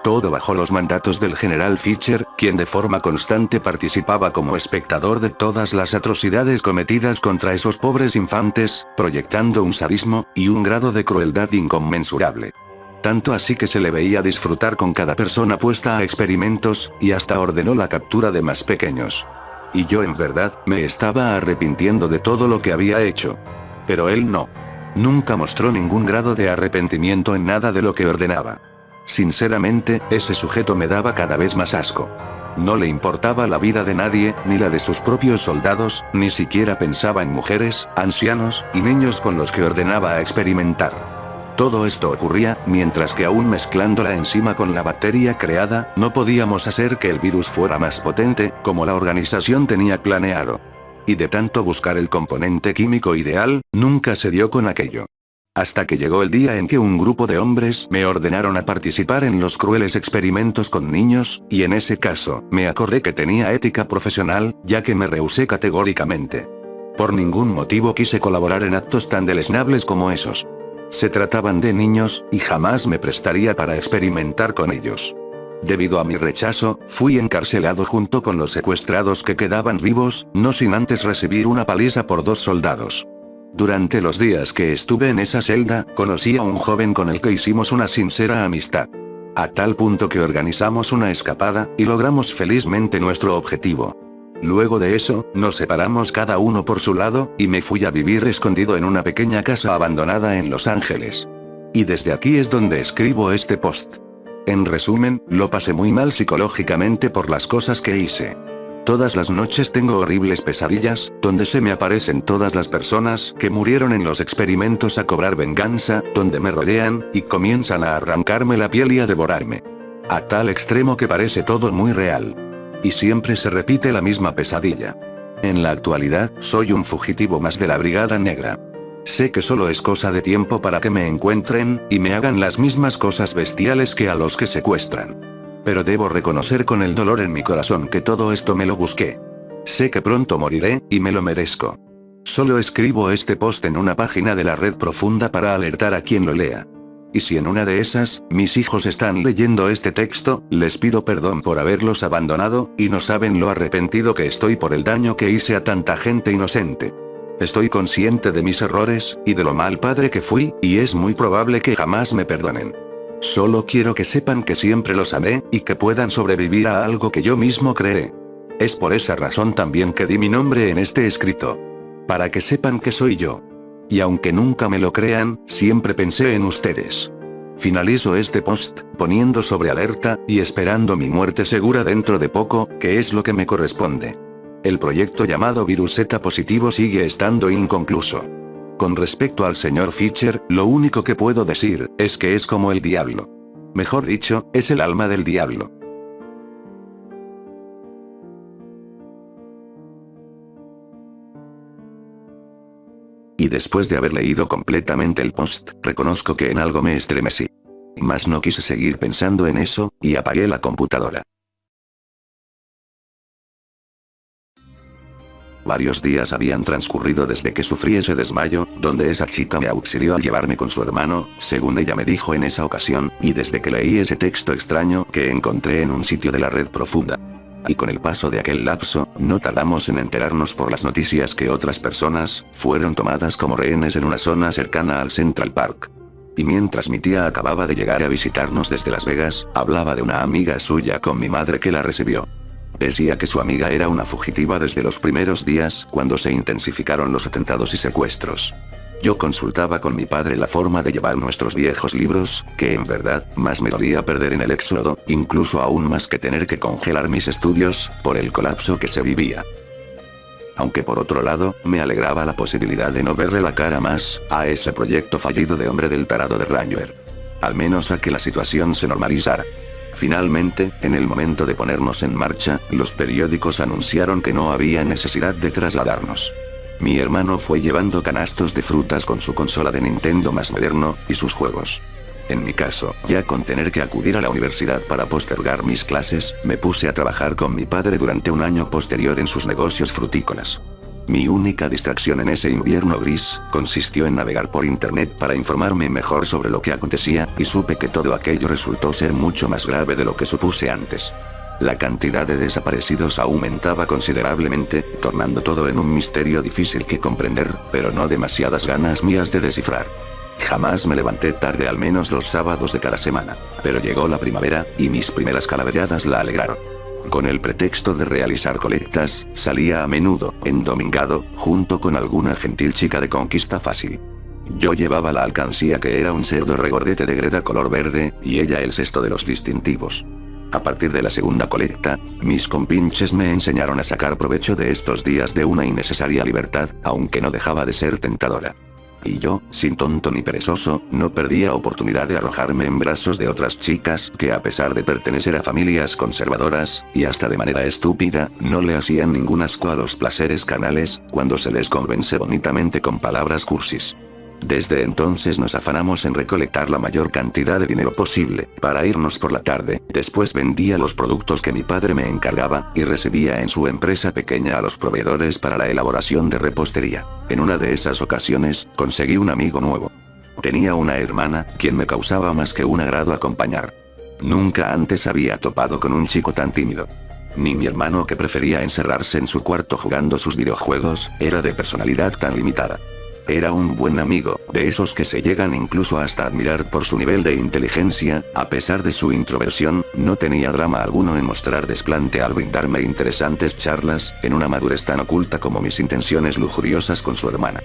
Todo bajo los mandatos del general Fischer, quien de forma constante participaba como espectador de todas las atrocidades cometidas contra esos pobres infantes, proyectando un sadismo y un grado de crueldad inconmensurable. Tanto así que se le veía disfrutar con cada persona puesta a experimentos, y hasta ordenó la captura de más pequeños. Y yo en verdad, me estaba arrepintiendo de todo lo que había hecho. Pero él no. Nunca mostró ningún grado de arrepentimiento en nada de lo que ordenaba. Sinceramente, ese sujeto me daba cada vez más asco. No le importaba la vida de nadie, ni la de sus propios soldados, ni siquiera pensaba en mujeres, ancianos, y niños con los que ordenaba a experimentar. Todo esto ocurría, mientras que aún mezclando la enzima con la bacteria creada, no podíamos hacer que el virus fuera más potente, como la organización tenía planeado. Y de tanto buscar el componente químico ideal, nunca se dio con aquello. Hasta que llegó el día en que un grupo de hombres me ordenaron a participar en los crueles experimentos con niños, y en ese caso, me acordé que tenía ética profesional, ya que me rehusé categóricamente. Por ningún motivo quise colaborar en actos tan deleznables como esos. Se trataban de niños, y jamás me prestaría para experimentar con ellos. Debido a mi rechazo, fui encarcelado junto con los secuestrados que quedaban vivos, no sin antes recibir una paliza por 2 soldados. Durante los días que estuve en esa celda, conocí a un joven con el que hicimos una sincera amistad. A tal punto que organizamos una escapada, y logramos felizmente nuestro objetivo. Luego de eso, nos separamos cada uno por su lado, y me fui a vivir escondido en una pequeña casa abandonada en Los Ángeles. Y desde aquí es donde escribo este post. En resumen, lo pasé muy mal psicológicamente por las cosas que hice. Todas las noches tengo horribles pesadillas, donde se me aparecen todas las personas que murieron en los experimentos a cobrar venganza, donde me rodean, y comienzan a arrancarme la piel y a devorarme. A tal extremo que parece todo muy real. Y siempre se repite la misma pesadilla. En la actualidad, soy un fugitivo más de la Brigada Negra. Sé que solo es cosa de tiempo para que me encuentren, y me hagan las mismas cosas bestiales que a los que secuestran. Pero debo reconocer con el dolor en mi corazón que todo esto me lo busqué. Sé que pronto moriré, y me lo merezco. Solo escribo este post en una página de la red profunda para alertar a quien lo lea. Y si en una de esas, mis hijos están leyendo este texto, les pido perdón por haberlos abandonado, y no saben lo arrepentido que estoy por el daño que hice a tanta gente inocente. Estoy consciente de mis errores, y de lo mal padre que fui, y es muy probable que jamás me perdonen. Solo quiero que sepan que siempre los amé, y que puedan sobrevivir a algo que yo mismo creé. Es por esa razón también que di mi nombre en este escrito. Para que sepan que soy yo. Y aunque nunca me lo crean, siempre pensé en ustedes. Finalizo este post, poniendo sobre alerta, y esperando mi muerte segura dentro de poco, que es lo que me corresponde. El proyecto llamado Virus Z positivo sigue estando inconcluso. Con respecto al señor Fischer, lo único que puedo decir es que es como el diablo. Mejor dicho, es el alma del diablo. Y después de haber leído completamente el post, reconozco que en algo me estremecí. Mas no quise seguir pensando en eso, y apagué la computadora. Varios días habían transcurrido desde que sufrí ese desmayo, donde esa chica me auxilió al llevarme con su hermano, según ella me dijo en esa ocasión, y desde que leí ese texto extraño que encontré en un sitio de la red profunda. Y con el paso de aquel lapso, no tardamos en enterarnos por las noticias que otras personas fueron tomadas como rehenes en una zona cercana al Central Park. Y mientras mi tía acababa de llegar a visitarnos desde Las Vegas, hablaba de una amiga suya con mi madre que la recibió. Decía que su amiga era una fugitiva desde los primeros días, cuando se intensificaron los atentados y secuestros. Yo consultaba con mi padre la forma de llevar nuestros viejos libros, que en verdad, más me dolía perder en el éxodo, incluso aún más que tener que congelar mis estudios, por el colapso que se vivía. Aunque por otro lado, me alegraba la posibilidad de no verle la cara más, a ese proyecto fallido de hombre del tarado de Ranger. Al menos a que la situación se normalizara. Finalmente, en el momento de ponernos en marcha, los periódicos anunciaron que no había necesidad de trasladarnos. Mi hermano fue llevando canastos de frutas con su consola de Nintendo más moderno, y sus juegos. En mi caso, ya con tener que acudir a la universidad para postergar mis clases, me puse a trabajar con mi padre durante un año posterior en sus negocios frutícolas. Mi única distracción en ese invierno gris, consistió en navegar por internet para informarme mejor sobre lo que acontecía, y supe que todo aquello resultó ser mucho más grave de lo que supuse antes. La cantidad de desaparecidos aumentaba considerablemente, tornando todo en un misterio difícil que comprender, pero no demasiadas ganas mías de descifrar. Jamás me levanté tarde al menos los sábados de cada semana, pero llegó la primavera, y mis primeras calaveradas la alegraron. Con el pretexto de realizar colectas, salía a menudo, endomingado, junto con alguna gentil chica de conquista fácil. Yo llevaba la alcancía que era un cerdo regordete de greda color verde, y ella el cesto de los distintivos. A partir de la segunda colecta, mis compinches me enseñaron a sacar provecho de estos días de una innecesaria libertad, aunque no dejaba de ser tentadora. Y yo, sin tonto ni perezoso, no perdía oportunidad de arrojarme en brazos de otras chicas que a pesar de pertenecer a familias conservadoras, y hasta de manera estúpida, no le hacían ningún asco a los placeres canales, cuando se les convence bonitamente con palabras cursis. Desde entonces nos afanamos en recolectar la mayor cantidad de dinero posible, para irnos por la tarde, después vendía los productos que mi padre me encargaba, y recibía en su empresa pequeña a los proveedores para la elaboración de repostería. En una de esas ocasiones, conseguí un amigo nuevo. Tenía una hermana, quien me causaba más que un agrado acompañar. Nunca antes había topado con un chico tan tímido. Ni mi hermano, que prefería encerrarse en su cuarto jugando sus videojuegos, era de personalidad tan limitada. Era un buen amigo, de esos que se llegan incluso hasta admirar por su nivel de inteligencia, a pesar de su introversión, no tenía drama alguno en mostrar desplante al brindarme interesantes charlas, en una madurez tan oculta como mis intenciones lujuriosas con su hermana.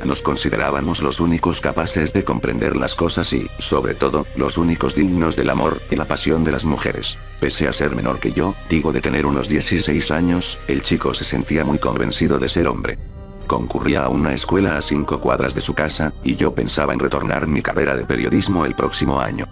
Nos considerábamos los únicos capaces de comprender las cosas y, sobre todo, los únicos dignos del amor y la pasión de las mujeres. Pese a ser menor que yo, digo de tener unos 16 años, el chico se sentía muy convencido de ser hombre. Concurría a una escuela a 5 cuadras de su casa, y yo pensaba en retornar mi carrera de periodismo el próximo año.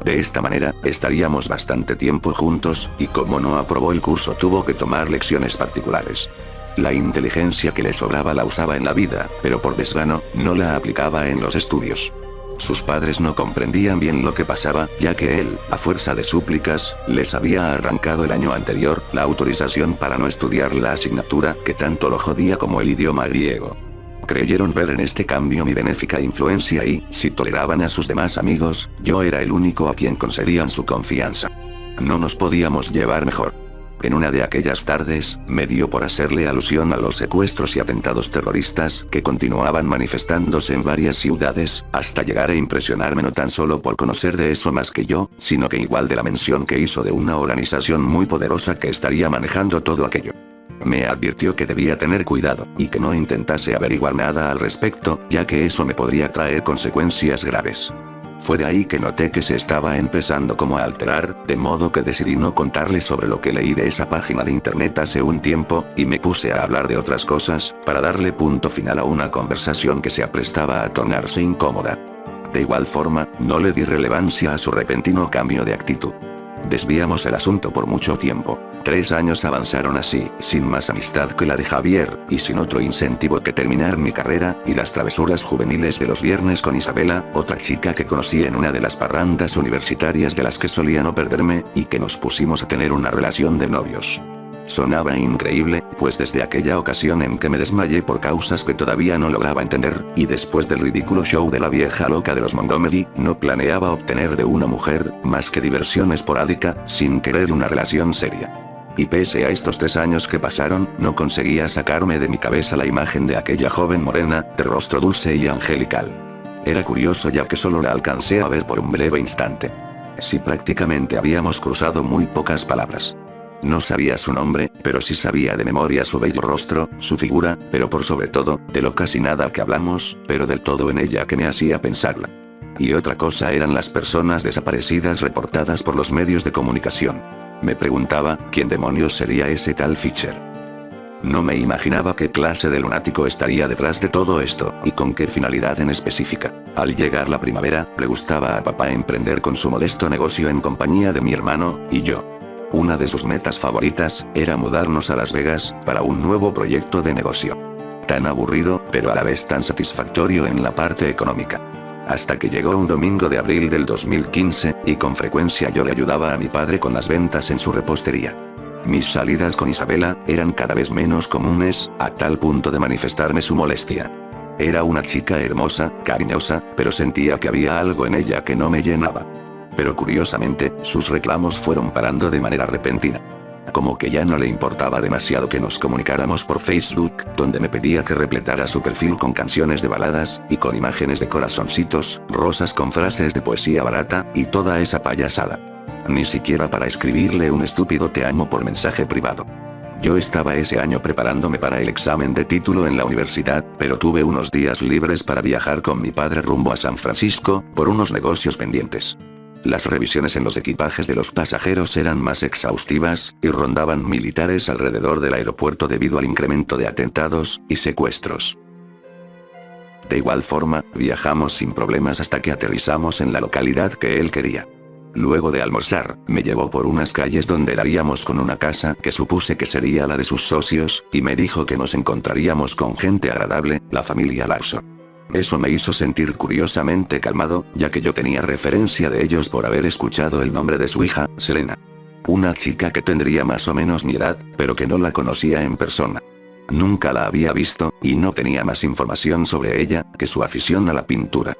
De esta manera, estaríamos bastante tiempo juntos, y como no aprobó el curso tuvo que tomar lecciones particulares. La inteligencia que le sobraba la usaba en la vida, pero por desgano, no la aplicaba en los estudios. Sus padres no comprendían bien lo que pasaba, ya que él, a fuerza de súplicas, les había arrancado el año anterior la autorización para no estudiar la asignatura que tanto lo jodía como el idioma griego. Creyeron ver en este cambio mi benéfica influencia y, si toleraban a sus demás amigos, yo era el único a quien concedían su confianza. No nos podíamos llevar mejor. En una de aquellas tardes, me dio por hacerle alusión a los secuestros y atentados terroristas que continuaban manifestándose en varias ciudades, hasta llegar a impresionarme no tan solo por conocer de eso más que yo, sino que igual de la mención que hizo de una organización muy poderosa que estaría manejando todo aquello. Me advirtió que debía tener cuidado, y que no intentase averiguar nada al respecto, ya que eso me podría traer consecuencias graves. Fue de ahí que noté que se estaba empezando como a alterar, de modo que decidí no contarle sobre lo que leí de esa página de internet hace un tiempo, y me puse a hablar de otras cosas, para darle punto final a una conversación que se aprestaba a tornarse incómoda. De igual forma, no le di relevancia a su repentino cambio de actitud. Desviamos el asunto por mucho tiempo. 3 años avanzaron así, sin más amistad que la de Javier, y sin otro incentivo que terminar mi carrera, y las travesuras juveniles de los viernes con Isabela, otra chica que conocí en una de las parrandas universitarias de las que solía no perderme, y que nos pusimos a tener una relación de novios. Sonaba increíble, pues desde aquella ocasión en que me desmayé por causas que todavía no lograba entender, y después del ridículo show de la vieja loca de los Montgomery, no planeaba obtener de una mujer, más que diversión esporádica, sin querer una relación seria. Y pese a estos 3 años que pasaron, no conseguía sacarme de mi cabeza la imagen de aquella joven morena, de rostro dulce y angelical. Era curioso ya que solo la alcancé a ver por un breve instante. Sí, prácticamente habíamos cruzado muy pocas palabras. No sabía su nombre, pero sí sabía de memoria su bello rostro, su figura, pero por sobre todo, de lo casi nada que hablamos, pero del todo en ella que me hacía pensarla. Y otra cosa eran las personas desaparecidas reportadas por los medios de comunicación. Me preguntaba, ¿quién demonios sería ese tal Fischer? No me imaginaba qué clase de lunático estaría detrás de todo esto, y con qué finalidad en específica. Al llegar la primavera, le gustaba a papá emprender con su modesto negocio en compañía de mi hermano, y yo. Una de sus metas favoritas, era mudarnos a Las Vegas, para un nuevo proyecto de negocio. Tan aburrido, pero a la vez tan satisfactorio en la parte económica. Hasta que llegó un domingo de abril del 2015, y con frecuencia yo le ayudaba a mi padre con las ventas en su repostería. Mis salidas con Isabela, eran cada vez menos comunes, a tal punto de manifestarme su molestia. Era una chica hermosa, cariñosa, pero sentía que había algo en ella que no me llenaba. Pero curiosamente, sus reclamos fueron parando de manera repentina. Como que ya no le importaba demasiado que nos comunicáramos por Facebook, donde me pedía que repletara su perfil con canciones de baladas, y con imágenes de corazoncitos, rosas con frases de poesía barata, y toda esa payasada. Ni siquiera para escribirle un estúpido te amo por mensaje privado. Yo estaba ese año preparándome para el examen de título en la universidad, pero tuve unos días libres para viajar con mi padre rumbo a San Francisco, por unos negocios pendientes. Las revisiones en los equipajes de los pasajeros eran más exhaustivas, y rondaban militares alrededor del aeropuerto debido al incremento de atentados y secuestros. De igual forma, viajamos sin problemas hasta que aterrizamos en la localidad que él quería. Luego de almorzar, me llevó por unas calles donde daríamos con una casa que supuse que sería la de sus socios, y me dijo que nos encontraríamos con gente agradable, la familia Larson. Eso me hizo sentir curiosamente calmado, ya que yo tenía referencia de ellos por haber escuchado el nombre de su hija, Selena. Una chica que tendría más o menos mi edad, pero que no la conocía en persona. Nunca la había visto, y no tenía más información sobre ella, que su afición a la pintura.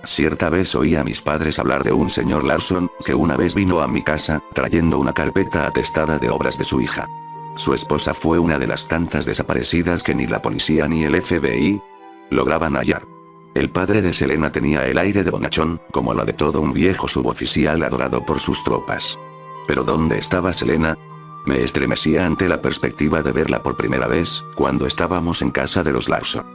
Cierta vez oí a mis padres hablar de un señor Larson, que una vez vino a mi casa, trayendo una carpeta atestada de obras de su hija. Su esposa fue una de las tantas desaparecidas que ni la policía ni el FBI lograban hallar. El padre de Selena tenía el aire de bonachón, como la de todo un viejo suboficial adorado por sus tropas. ¿Pero dónde estaba Selena? Me estremecía ante la perspectiva de verla por primera vez, cuando estábamos en casa de los Larson.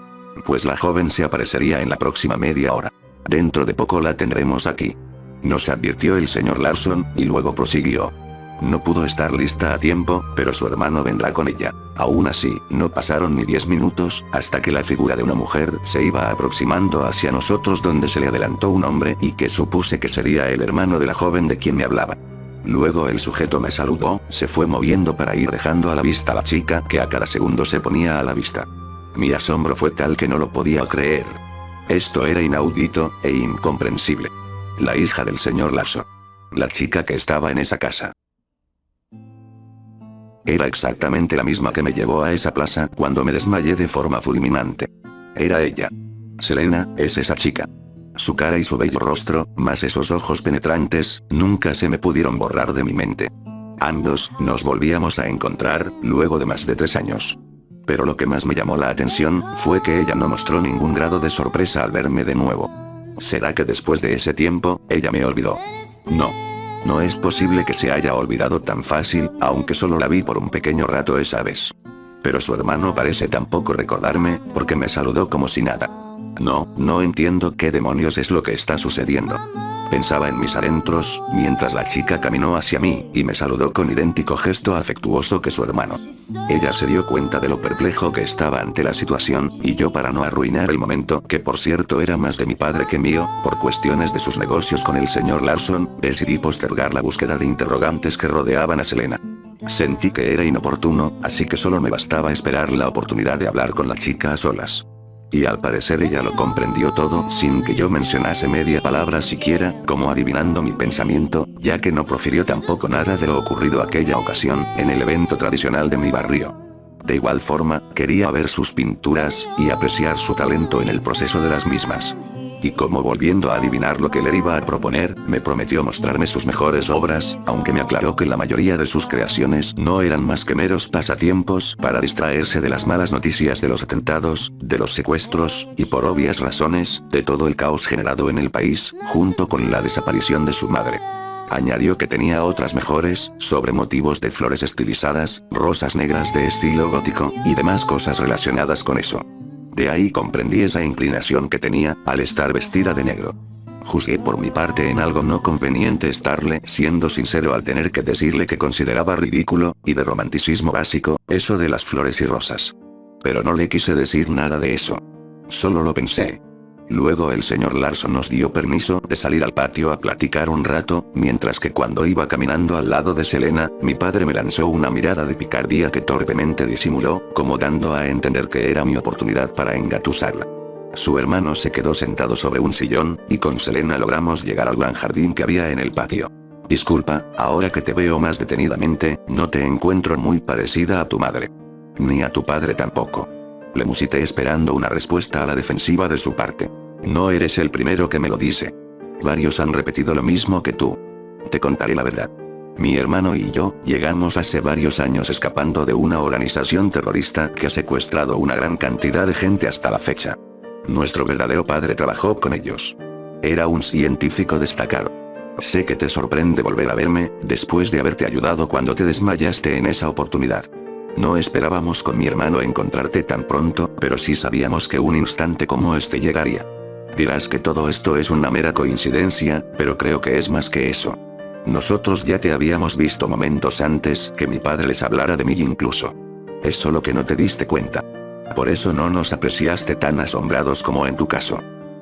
Pues la joven se aparecería en la próxima media hora. Dentro de poco la tendremos aquí. Nos advirtió el señor Larson, y luego prosiguió. No pudo estar lista a tiempo, pero su hermano vendrá con ella. Aún así, no pasaron ni 10 minutos, hasta que la figura de una mujer se iba aproximando hacia nosotros, donde se le adelantó un hombre y que supuse que sería el hermano de la joven de quien me hablaba. Luego el sujeto me saludó, se fue moviendo para ir dejando a la vista a la chica que a cada segundo se ponía a la vista. Mi asombro fue tal que no lo podía creer. Esto era inaudito, e incomprensible. La hija del señor Larson. La chica que estaba en esa casa. Era exactamente la misma que me llevó a esa plaza cuando me desmayé de forma fulminante. Era ella. Selena, es esa chica. Su cara y su bello rostro, más esos ojos penetrantes, nunca se me pudieron borrar de mi mente. Ambos, nos volvíamos a encontrar, luego de más de 3 años. Pero lo que más me llamó la atención, fue que ella no mostró ningún grado de sorpresa al verme de nuevo. ¿Será que después de ese tiempo, ella me olvidó? No. No es posible que se haya olvidado tan fácil, aunque solo la vi por un pequeño rato esa vez. Pero su hermano parece tampoco recordarme, porque me saludó como si nada. No entiendo qué demonios es lo que está sucediendo. Pensaba en mis adentros, mientras la chica caminó hacia mí, y me saludó con idéntico gesto afectuoso que su hermano. Ella se dio cuenta de lo perplejo que estaba ante la situación, y yo, para no arruinar el momento, que por cierto era más de mi padre que mío, por cuestiones de sus negocios con el señor Larson, decidí postergar la búsqueda de interrogantes que rodeaban a Selena. Sentí que era inoportuno, así que solo me bastaba esperar la oportunidad de hablar con la chica a solas. Y al parecer ella lo comprendió todo sin que yo mencionase media palabra siquiera, como adivinando mi pensamiento, ya que no profirió tampoco nada de lo ocurrido aquella ocasión, en el evento tradicional de mi barrio. De igual forma, quería ver sus pinturas, y apreciar su talento en el proceso de las mismas. Y como volviendo a adivinar lo que le iba a proponer, me prometió mostrarme sus mejores obras, aunque me aclaró que la mayoría de sus creaciones no eran más que meros pasatiempos para distraerse de las malas noticias de los atentados, de los secuestros, y por obvias razones, de todo el caos generado en el país, junto con la desaparición de su madre. Añadió que tenía otras mejores, sobre motivos de flores estilizadas, rosas negras de estilo gótico, y demás cosas relacionadas con eso. De ahí comprendí esa inclinación que tenía, al estar vestida de negro. Juzgué por mi parte en algo no conveniente estarle siendo sincero al tener que decirle que consideraba ridículo, y de romanticismo básico, eso de las flores y rosas. Pero no le quise decir nada de eso. Solo lo pensé. Luego el señor Larson nos dio permiso de salir al patio a platicar un rato, mientras que cuando iba caminando al lado de Selena, mi padre me lanzó una mirada de picardía que torpemente disimuló, como dando a entender que era mi oportunidad para engatusarla. Su hermano se quedó sentado sobre un sillón, y con Selena logramos llegar al gran jardín que había en el patio. Disculpa, ahora que te veo más detenidamente, no te encuentro muy parecida a tu madre. Ni a tu padre tampoco. Le musité esperando una respuesta a la defensiva de su parte. No eres el primero que me lo dice. Varios han repetido lo mismo que tú. Te contaré la verdad. Mi hermano y yo, llegamos hace varios años escapando de una organización terrorista que ha secuestrado una gran cantidad de gente hasta la fecha. Nuestro verdadero padre trabajó con ellos. Era un científico destacado. Sé que te sorprende volver a verme, después de haberte ayudado cuando te desmayaste en esa oportunidad. No esperábamos con mi hermano encontrarte tan pronto, pero sí sabíamos que un instante como este llegaría. Dirás que todo esto es una mera coincidencia, pero creo que es más que eso. Nosotros ya te habíamos visto momentos antes que mi padre les hablara de mí incluso. Es solo que no te diste cuenta. Por eso no nos apreciaste tan asombrados como en tu caso.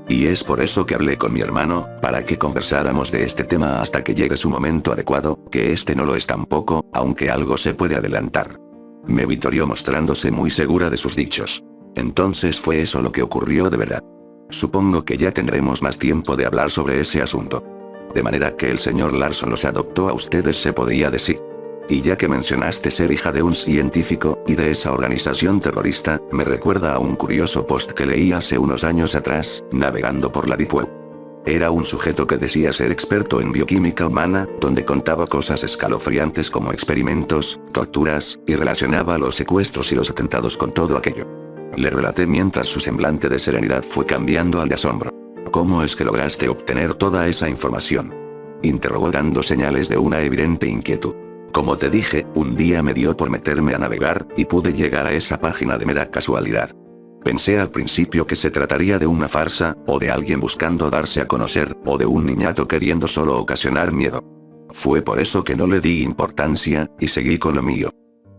Y es por eso que hablé con mi hermano, para que conversáramos de este tema hasta que llegue su momento adecuado, que este no lo es tampoco, aunque algo se puede adelantar. Me vitorió mostrándose muy segura de sus dichos. Entonces fue eso lo que ocurrió de verdad. Supongo que ya tendremos más tiempo de hablar sobre ese asunto. De manera que el señor Larson los adoptó a ustedes, se podría decir. Y ya que mencionaste ser hija de un científico, y de esa organización terrorista, me recuerda a un curioso post que leí hace unos años atrás, navegando por la Deep Web. Era un sujeto que decía ser experto en bioquímica humana, donde contaba cosas escalofriantes como experimentos, torturas, y relacionaba los secuestros y los atentados con todo aquello. Le relaté mientras su semblante de serenidad fue cambiando al de asombro. ¿Cómo es que lograste obtener toda esa información? Interrogó dando señales de una evidente inquietud. Como te dije, un día me dio por meterme a navegar, y pude llegar a esa página de mera casualidad. Pensé al principio que se trataría de una farsa, o de alguien buscando darse a conocer, o de un niñato queriendo solo ocasionar miedo. Fue por eso que no le di importancia, y seguí con lo mío.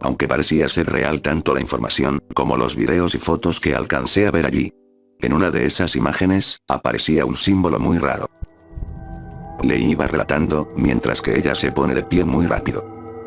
Aunque parecía ser real tanto la información, como los videos y fotos que alcancé a ver allí. En una de esas imágenes, aparecía un símbolo muy raro. Le iba relatando, mientras que ella se pone de pie muy rápido.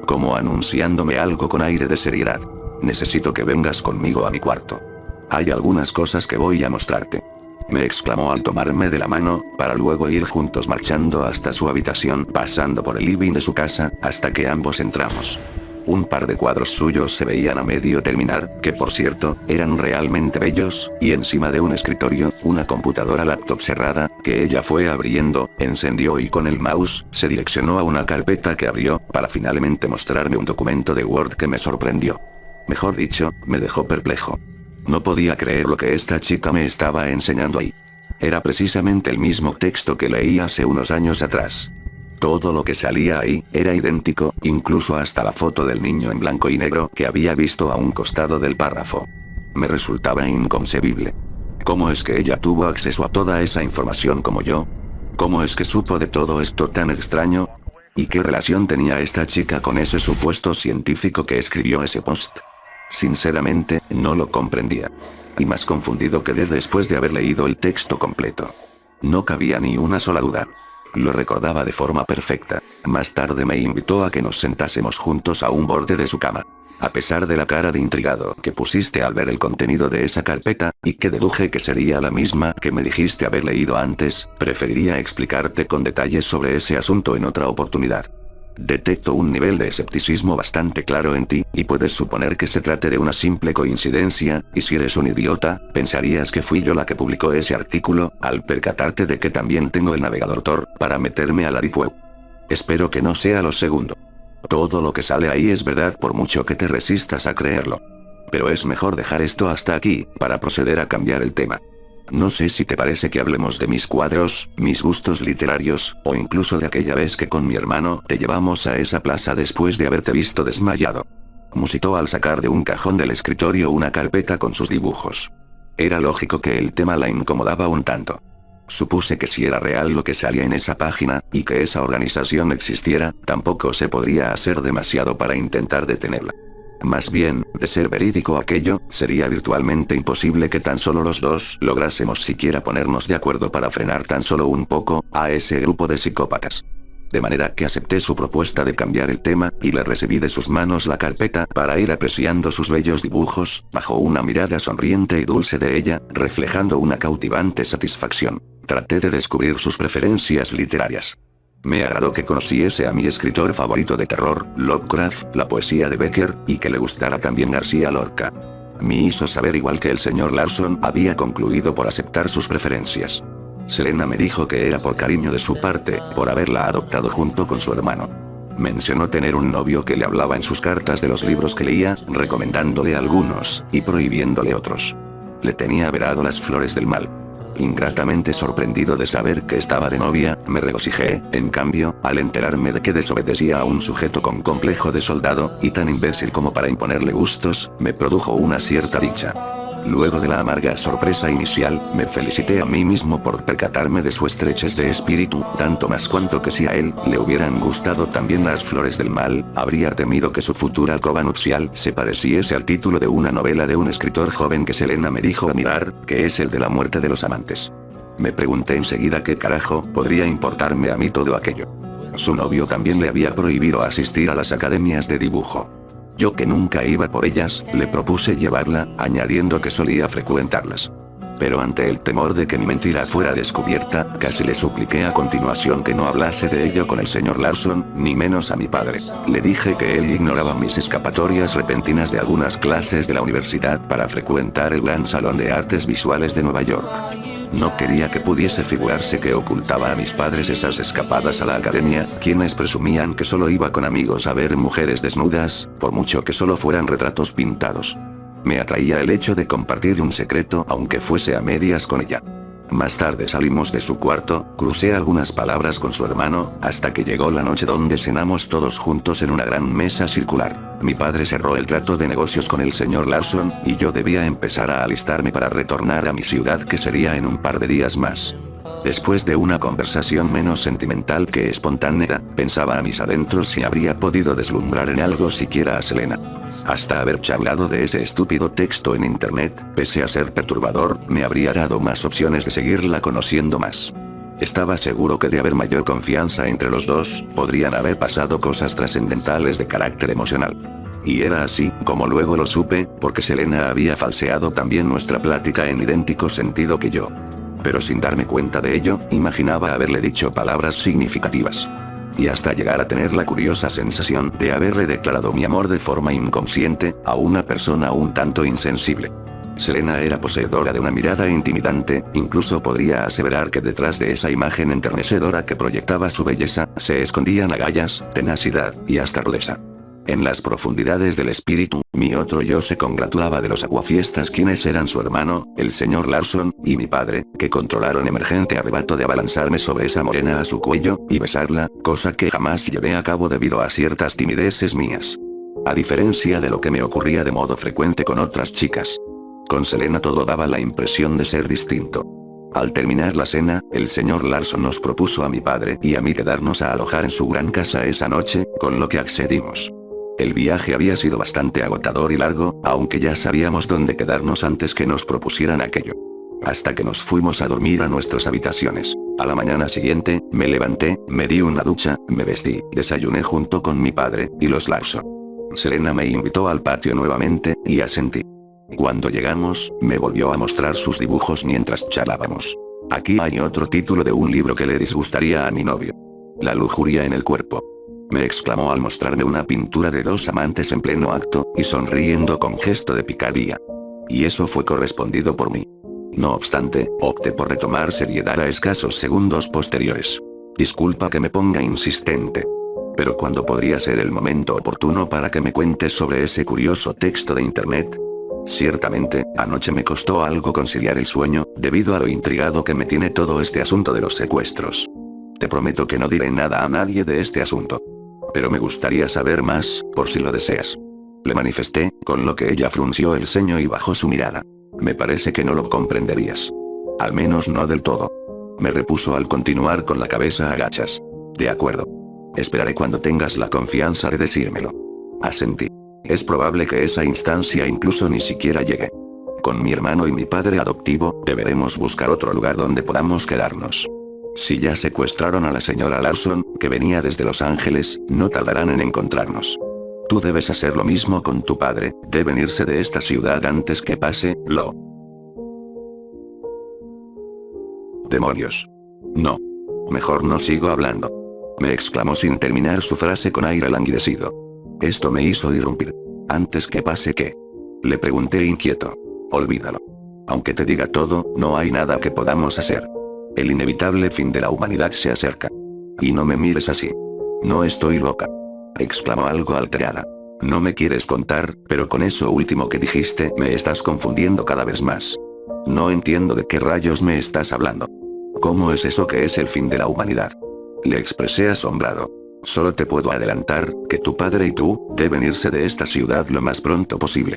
Como anunciándome algo con aire de seriedad. Necesito que vengas conmigo a mi cuarto. Hay algunas cosas que voy a mostrarte. Me exclamó al tomarme de la mano, para luego ir juntos marchando hasta su habitación, pasando por el living de su casa, hasta que ambos entramos. Un par de cuadros suyos se veían a medio terminar, que por cierto, eran realmente bellos, y encima de un escritorio, una computadora laptop cerrada, que ella fue abriendo, encendió y con el mouse, se direccionó a una carpeta que abrió, para finalmente mostrarme un documento de Word que me sorprendió. Mejor dicho, me dejó perplejo. No podía creer lo que esta chica me estaba enseñando ahí. Era precisamente el mismo texto que leí hace unos años atrás. Todo lo que salía ahí, era idéntico, incluso hasta la foto del niño en blanco y negro que había visto a un costado del párrafo. Me resultaba inconcebible. ¿Cómo es que ella tuvo acceso a toda esa información como yo? ¿Cómo es que supo de todo esto tan extraño? ¿Y qué relación tenía esta chica con ese supuesto científico que escribió ese post? Sinceramente, no lo comprendía. Y más confundido quedé después de haber leído el texto completo. No cabía ni una sola duda. Lo recordaba de forma perfecta. Más tarde me invitó a que nos sentásemos juntos a un borde de su cama. A pesar de la cara de intrigado que pusiste al ver el contenido de esa carpeta, y que deduje que sería la misma que me dijiste haber leído antes, preferiría explicarte con detalles sobre ese asunto en otra oportunidad. Detecto un nivel de escepticismo bastante claro en ti, y puedes suponer que se trate de una simple coincidencia, y si eres un idiota, pensarías que fui yo la que publicó ese artículo, al percatarte de que también tengo el navegador Tor, para meterme a la Deep Web. Espero que no sea lo segundo. Todo lo que sale ahí es verdad por mucho que te resistas a creerlo. Pero es mejor dejar esto hasta aquí, para proceder a cambiar el tema. No sé si te parece que hablemos de mis cuadros, mis gustos literarios, o incluso de aquella vez que con mi hermano te llevamos a esa plaza después de haberte visto desmayado. Musitó al sacar de un cajón del escritorio una carpeta con sus dibujos. Era lógico que el tema la incomodaba un tanto. Supuse que si era real lo que salía en esa página, y que esa organización existiera, tampoco se podría hacer demasiado para intentar detenerla. Más bien, de ser verídico aquello, sería virtualmente imposible que tan solo los dos lográsemos siquiera ponernos de acuerdo para frenar tan solo un poco a ese grupo de psicópatas. De manera que acepté su propuesta de cambiar el tema, y le recibí de sus manos la carpeta para ir apreciando sus bellos dibujos, bajo una mirada sonriente y dulce de ella, reflejando una cautivante satisfacción. Traté de descubrir sus preferencias literarias. Me agradó que conociese a mi escritor favorito de terror, Lovecraft, la poesía de Becker, y que le gustara también García Lorca. Me hizo saber igual que el señor Larson había concluido por aceptar sus preferencias. Selena me dijo que era por cariño de su parte, por haberla adoptado junto con su hermano. Mencionó tener un novio que le hablaba en sus cartas de los libros que leía, recomendándole algunos, y prohibiéndole otros. Le tenía verado las flores del mal. Ingratamente sorprendido de saber que estaba de novia, me regocijé, en cambio, al enterarme de que desobedecía a un sujeto con complejo de soldado, y tan imbécil como para imponerle gustos, me produjo una cierta dicha. Luego de la amarga sorpresa inicial, me felicité a mí mismo por percatarme de su estrechez de espíritu, tanto más cuanto que si a él le hubieran gustado también las flores del mal, habría temido que su futura alcoba nupcial se pareciese al título de una novela de un escritor joven que Selena me dijo admirar, que es el de la muerte de los amantes. Me pregunté enseguida qué carajo podría importarme a mí todo aquello. Su novio también le había prohibido asistir a las academias de dibujo. Yo, que nunca iba por ellas, le propuse llevarla, añadiendo que solía frecuentarlas. Pero ante el temor de que mi mentira fuera descubierta, casi le supliqué a continuación que no hablase de ello con el señor Larson, ni menos a mi padre. Le dije que él ignoraba mis escapatorias repentinas de algunas clases de la universidad para frecuentar el Gran Salón de Artes Visuales de Nueva York. No quería que pudiese figurarse que ocultaba a mis padres esas escapadas a la academia, quienes presumían que solo iba con amigos a ver mujeres desnudas, por mucho que solo fueran retratos pintados. Me atraía el hecho de compartir un secreto, aunque fuese a medias con ella. Más tarde salimos de su cuarto, crucé algunas palabras con su hermano, hasta que llegó la noche donde cenamos todos juntos en una gran mesa circular. Mi padre cerró el trato de negocios con el señor Larson, y yo debía empezar a alistarme para retornar a mi ciudad, que sería en un par de días más. Después de una conversación menos sentimental que espontánea, pensaba a mis adentros si habría podido deslumbrar en algo siquiera a Selena. Hasta haber charlado de ese estúpido texto en internet, pese a ser perturbador, me habría dado más opciones de seguirla conociendo más. Estaba seguro que de haber mayor confianza entre los dos, podrían haber pasado cosas trascendentales de carácter emocional. Y era así, como luego lo supe, porque Selena había falseado también nuestra plática en idéntico sentido que yo. Pero sin darme cuenta de ello, imaginaba haberle dicho palabras significativas. Y hasta llegar a tener la curiosa sensación de haberle declarado mi amor de forma inconsciente, a una persona un tanto insensible. Selena era poseedora de una mirada intimidante, incluso podría aseverar que detrás de esa imagen enternecedora que proyectaba su belleza, se escondían agallas, tenacidad, y hasta rudeza. En las profundidades del espíritu, mi otro yo se congratulaba de los aguafiestas quienes eran su hermano, el señor Larson, y mi padre, que controlaron emergente arrebato de abalanzarme sobre esa morena a su cuello, y besarla, cosa que jamás llevé a cabo debido a ciertas timideces mías. A diferencia de lo que me ocurría de modo frecuente con otras chicas. Con Selena todo daba la impresión de ser distinto. Al terminar la cena, el señor Larson nos propuso a mi padre y a mí quedarnos a alojar en su gran casa esa noche, con lo que accedimos. El viaje había sido bastante agotador y largo, aunque ya sabíamos dónde quedarnos antes que nos propusieran aquello. Hasta que nos fuimos a dormir a nuestras habitaciones. A la mañana siguiente, me levanté, me di una ducha, me vestí, desayuné junto con mi padre y los Larson. Selena me invitó al patio nuevamente, y asentí. Cuando llegamos, me volvió a mostrar sus dibujos mientras charlábamos. Aquí hay otro título de un libro que le disgustaría a mi novio. La lujuria en el cuerpo. Me exclamó al mostrarme una pintura de dos amantes en pleno acto, y sonriendo con gesto de picardía. Y eso fue correspondido por mí. No obstante, opté por retomar seriedad a escasos segundos posteriores. Disculpa que me ponga insistente. Pero ¿cuándo podría ser el momento oportuno para que me cuentes sobre ese curioso texto de internet? Ciertamente, anoche me costó algo conciliar el sueño, debido a lo intrigado que me tiene todo este asunto de los secuestros. Te prometo que no diré nada a nadie de este asunto. Pero me gustaría saber más, por si lo deseas. Le manifesté, con lo que ella frunció el ceño y bajó su mirada. Me parece que no lo comprenderías. Al menos no del todo. Me repuso al continuar con la cabeza a gachas. De acuerdo. Esperaré cuando tengas la confianza de decírmelo. Asentí. Es probable que esa instancia incluso ni siquiera llegue. Con mi hermano y mi padre adoptivo, deberemos buscar otro lugar donde podamos quedarnos. Si ya secuestraron a la señora Larson, que venía desde Los Ángeles, no tardarán en encontrarnos. Tú debes hacer lo mismo con tu padre, deben irse de esta ciudad antes que pase, lo. Demonios. No. Mejor no sigo hablando. Me exclamó sin terminar su frase con aire languidecido. Esto me hizo irrumpir. ¿Antes que pase qué? Le pregunté inquieto. Olvídalo. Aunque te diga todo, no hay nada que podamos hacer. El inevitable fin de la humanidad se acerca. Y no me mires así. No estoy loca. Exclamó algo alterada. No me quieres contar, pero con eso último que dijiste me estás confundiendo cada vez más. No entiendo de qué rayos me estás hablando. ¿Cómo es eso que es el fin de la humanidad? Le expresé asombrado. Solo te puedo adelantar, que tu padre y tú, deben irse de esta ciudad lo más pronto posible.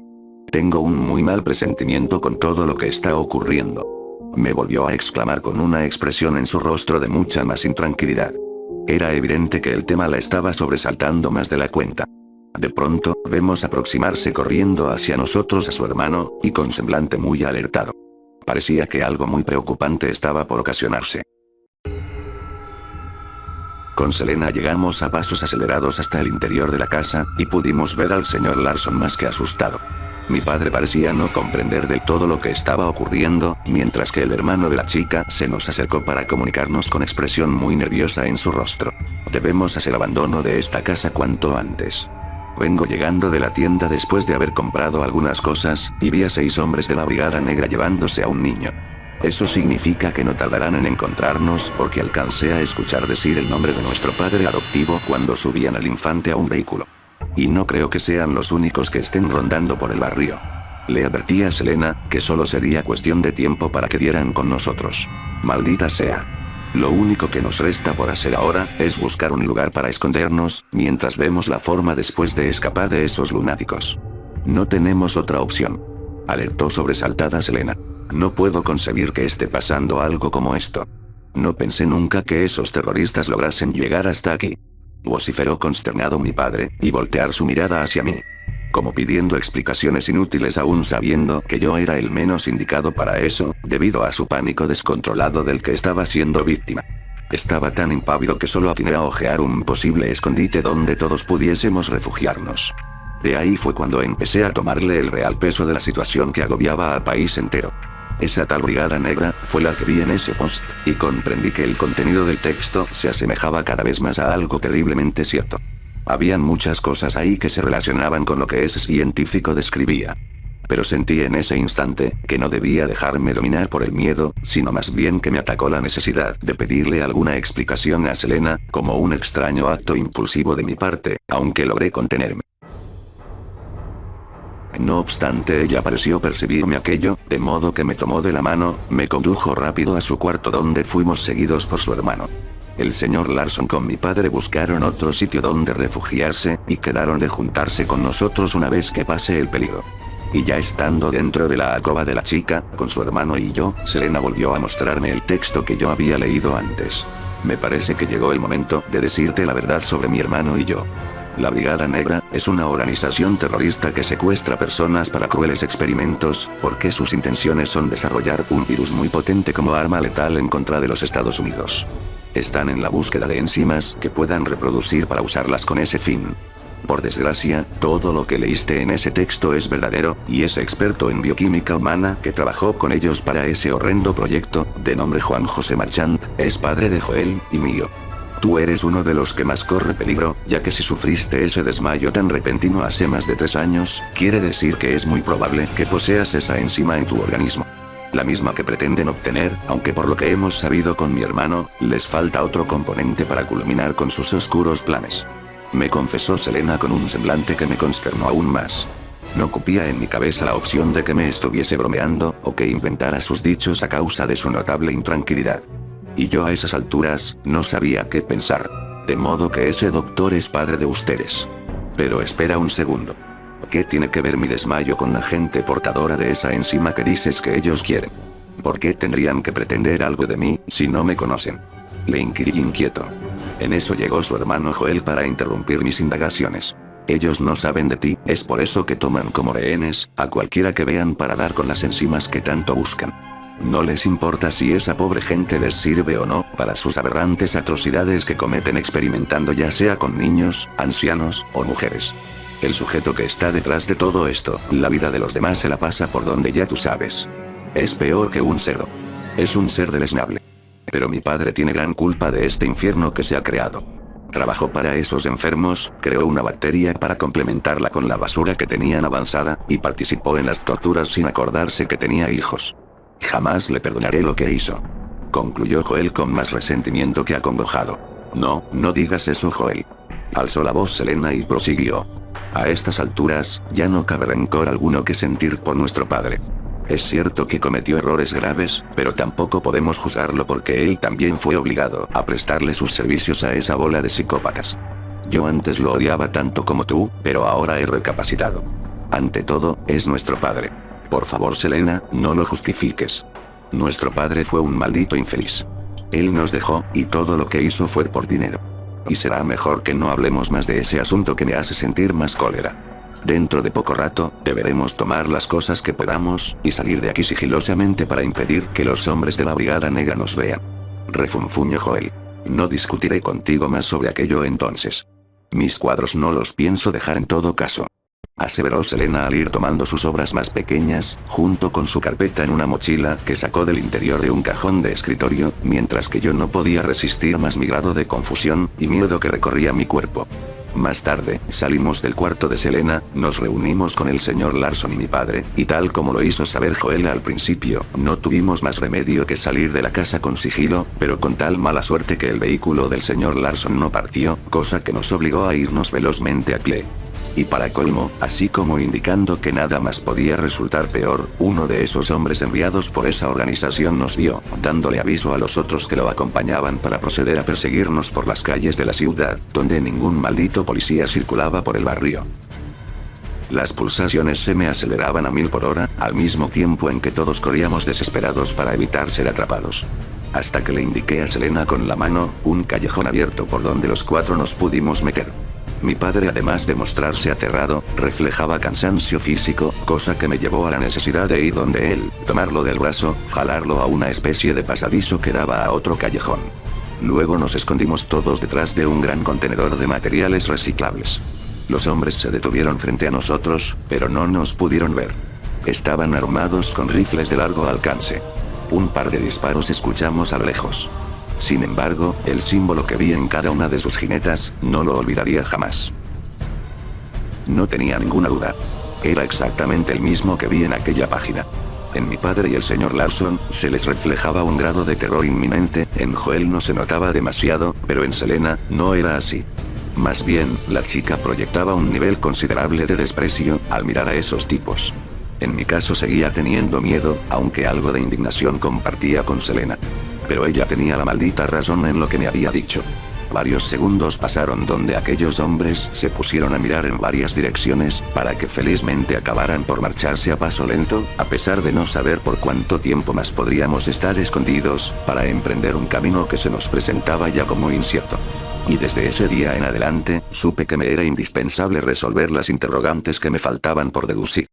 Tengo un muy mal presentimiento con todo lo que está ocurriendo. Me volvió a exclamar con una expresión en su rostro de mucha más intranquilidad. Era evidente que el tema la estaba sobresaltando más de la cuenta. De pronto, vemos aproximarse corriendo hacia nosotros a su hermano, y con semblante muy alertado. Parecía que algo muy preocupante estaba por ocasionarse. Con Selena llegamos a pasos acelerados hasta el interior de la casa, y pudimos ver al señor Larson más que asustado. Mi padre parecía no comprender del todo lo que estaba ocurriendo, mientras que el hermano de la chica se nos acercó para comunicarnos con expresión muy nerviosa en su rostro. Debemos hacer abandono de esta casa cuanto antes. Vengo llegando de la tienda después de haber comprado algunas cosas, y vi a 6 hombres de la Brigada Negra llevándose a un niño. Eso significa que no tardarán en encontrarnos, porque alcancé a escuchar decir el nombre de nuestro padre adoptivo cuando subían al infante a un vehículo. Y no creo que sean los únicos que estén rondando por el barrio. Le advertí a Selena, que solo sería cuestión de tiempo para que dieran con nosotros. Maldita sea. Lo único que nos resta por hacer ahora, es buscar un lugar para escondernos, mientras vemos la forma después de escapar de esos lunáticos. No tenemos otra opción. Alertó sobresaltada Selena. No puedo concebir que esté pasando algo como esto. No pensé nunca que esos terroristas lograsen llegar hasta aquí. Vociferó consternado mi padre, y voltear su mirada hacia mí. Como pidiendo explicaciones inútiles aún sabiendo que yo era el menos indicado para eso, debido a su pánico descontrolado del que estaba siendo víctima. Estaba tan impávido que solo atiné a ojear un posible escondite donde todos pudiésemos refugiarnos. De ahí fue cuando empecé a tomarle el real peso de la situación que agobiaba al país entero. Esa tal Brigada Negra fue la que vi en ese post, y comprendí que el contenido del texto se asemejaba cada vez más a algo terriblemente cierto. Habían muchas cosas ahí que se relacionaban con lo que ese científico describía. Pero sentí en ese instante que no debía dejarme dominar por el miedo, sino más bien que me atacó la necesidad de pedirle alguna explicación a Selena, como un extraño acto impulsivo de mi parte, aunque logré contenerme. No obstante, ella pareció percibirme aquello, de modo que me tomó de la mano, me condujo rápido a su cuarto donde fuimos seguidos por su hermano. El señor Larson con mi padre buscaron otro sitio donde refugiarse, y quedaron de juntarse con nosotros una vez que pase el peligro. Y ya estando dentro de la alcoba de la chica, con su hermano y yo, Selena volvió a mostrarme el texto que yo había leído antes. Me parece que llegó el momento de decirte la verdad sobre mi hermano y yo. La Brigada Negra es una organización terrorista que secuestra personas para crueles experimentos, porque sus intenciones son desarrollar un virus muy potente como arma letal en contra de los Estados Unidos. Están en la búsqueda de enzimas que puedan reproducir para usarlas con ese fin. Por desgracia, todo lo que leíste en ese texto es verdadero, y ese experto en bioquímica humana que trabajó con ellos para ese horrendo proyecto, de nombre Juan José Marchant, es padre de Joel y mío. Tú eres uno de los que más corre peligro, ya que si sufriste ese desmayo tan repentino hace más de 3 años, quiere decir que es muy probable que poseas esa enzima en tu organismo. La misma que pretenden obtener, aunque por lo que hemos sabido con mi hermano, les falta otro componente para culminar con sus oscuros planes. Me confesó Selena con un semblante que me consternó aún más. No cupía en mi cabeza la opción de que me estuviese bromeando, o que inventara sus dichos a causa de su notable intranquilidad. Y yo a esas alturas, no sabía qué pensar. De modo que ese doctor es padre de ustedes. Pero espera un segundo. ¿Qué tiene que ver mi desmayo con la gente portadora de esa enzima que dices que ellos quieren? ¿Por qué tendrían que pretender algo de mí, si no me conocen? Le inquirí inquieto. En eso llegó su hermano Joel para interrumpir mis indagaciones. Ellos no saben de ti, es por eso que toman como rehenes a cualquiera que vean para dar con las enzimas que tanto buscan. No les importa si esa pobre gente les sirve o no para sus aberrantes atrocidades que cometen experimentando ya sea con niños, ancianos o mujeres. El sujeto que está detrás de todo esto, la vida de los demás se la pasa por donde ya tú sabes. Es peor que un cerdo. Es un ser deleznable. Pero mi padre tiene gran culpa de este infierno que se ha creado. Trabajó para esos enfermos, creó una bacteria para complementarla con la basura que tenían avanzada, y participó en las torturas sin acordarse que tenía hijos. Jamás le perdonaré lo que hizo. Concluyó Joel con más resentimiento que acongojado. No, no digas eso, Joel. Alzó la voz Selena y prosiguió. A estas alturas, ya no cabe rencor alguno que sentir por nuestro padre. Es cierto que cometió errores graves, pero tampoco podemos juzgarlo porque él también fue obligado a prestarle sus servicios a esa bola de psicópatas. Yo antes lo odiaba tanto como tú, pero ahora he recapacitado. Ante todo, es nuestro padre. Por favor, Selena, no lo justifiques. Nuestro padre fue un maldito infeliz. Él nos dejó, y todo lo que hizo fue por dinero. Y será mejor que no hablemos más de ese asunto que me hace sentir más cólera. Dentro de poco rato, deberemos tomar las cosas que podamos, y salir de aquí sigilosamente para impedir que los hombres de la Brigada Negra nos vean. Refunfuñó Joel. No discutiré contigo más sobre aquello entonces. Mis cuadros no los pienso dejar en todo caso. Aseveró Selena al ir tomando sus obras más pequeñas, junto con su carpeta en una mochila que sacó del interior de un cajón de escritorio, mientras que yo no podía resistir más mi grado de confusión y miedo que recorría mi cuerpo. Más tarde, salimos del cuarto de Selena, nos reunimos con el señor Larson y mi padre, y tal como lo hizo saber Joel al principio, no tuvimos más remedio que salir de la casa con sigilo, pero con tal mala suerte que el vehículo del señor Larson no partió, cosa que nos obligó a irnos velozmente a pie. Y para colmo, así como indicando que nada más podía resultar peor, uno de esos hombres enviados por esa organización nos vio, dándole aviso a los otros que lo acompañaban para proceder a perseguirnos por las calles de la ciudad, donde ningún maldito policía circulaba por el barrio. Las pulsaciones se me aceleraban a 1000 por hora, al mismo tiempo en que todos corríamos desesperados para evitar ser atrapados. Hasta que le indiqué a Selena con la mano, un callejón abierto por donde los 4 nos pudimos meter. Mi padre, además de mostrarse aterrado, reflejaba cansancio físico, cosa que me llevó a la necesidad de ir donde él, tomarlo del brazo, jalarlo a una especie de pasadizo que daba a otro callejón. Luego nos escondimos todos detrás de un gran contenedor de materiales reciclables. Los hombres se detuvieron frente a nosotros, pero no nos pudieron ver. Estaban armados con rifles de largo alcance. Un par de disparos escuchamos a lo lejos. Sin embargo, el símbolo que vi en cada una de sus jinetas, no lo olvidaría jamás. No tenía ninguna duda. Era exactamente el mismo que vi en aquella página. En mi padre y el señor Larson, se les reflejaba un grado de terror inminente, en Joel no se notaba demasiado, pero en Selena, no era así. Más bien, la chica proyectaba un nivel considerable de desprecio, al mirar a esos tipos. En mi caso seguía teniendo miedo, aunque algo de indignación compartía con Selena. Pero ella tenía la maldita razón en lo que me había dicho. Varios segundos pasaron donde aquellos hombres se pusieron a mirar en varias direcciones, para que felizmente acabaran por marcharse a paso lento, a pesar de no saber por cuánto tiempo más podríamos estar escondidos, para emprender un camino que se nos presentaba ya como incierto. Y desde ese día en adelante, supe que me era indispensable resolver las interrogantes que me faltaban por deducir.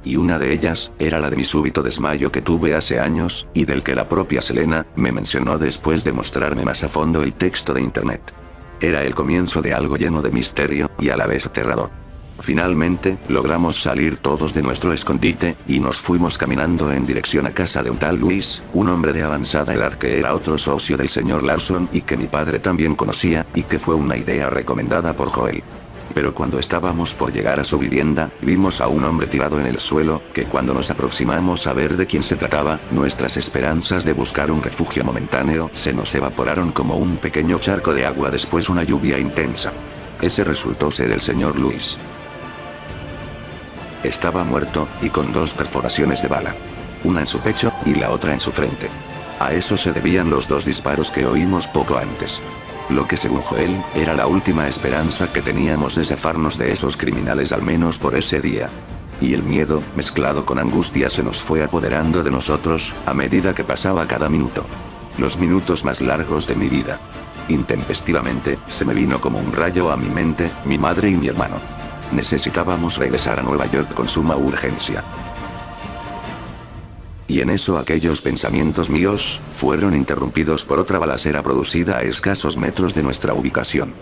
Y una de ellas, era la de mi súbito desmayo que tuve hace años, y del que la propia Selena, me mencionó después de mostrarme más a fondo el texto de internet. Era el comienzo de algo lleno de misterio, y a la vez aterrador. Finalmente, logramos salir todos de nuestro escondite, y nos fuimos caminando en dirección a casa de un tal Luis, un hombre de avanzada edad que era otro socio del señor Larson y que mi padre también conocía, y que fue una idea recomendada por Joel. Pero cuando estábamos por llegar a su vivienda, vimos a un hombre tirado en el suelo, que cuando nos aproximamos a ver de quién se trataba, nuestras esperanzas de buscar un refugio momentáneo se nos evaporaron como un pequeño charco de agua después una lluvia intensa. Ese resultó ser el señor Luis. Estaba muerto, y con 2 perforaciones de bala. Una en su pecho, y la otra en su frente. A eso se debían los 2 disparos que oímos poco antes. Lo que según Joel, era la última esperanza que teníamos de zafarnos de esos criminales al menos por ese día. Y el miedo, mezclado con angustia se nos fue apoderando de nosotros, a medida que pasaba cada minuto. Los minutos más largos de mi vida. Intempestivamente, se me vino como un rayo a mi mente, mi madre y mi hermano. Necesitábamos regresar a Nueva York con suma urgencia. Y en eso aquellos pensamientos míos, fueron interrumpidos por otra balacera producida a escasos metros de nuestra ubicación.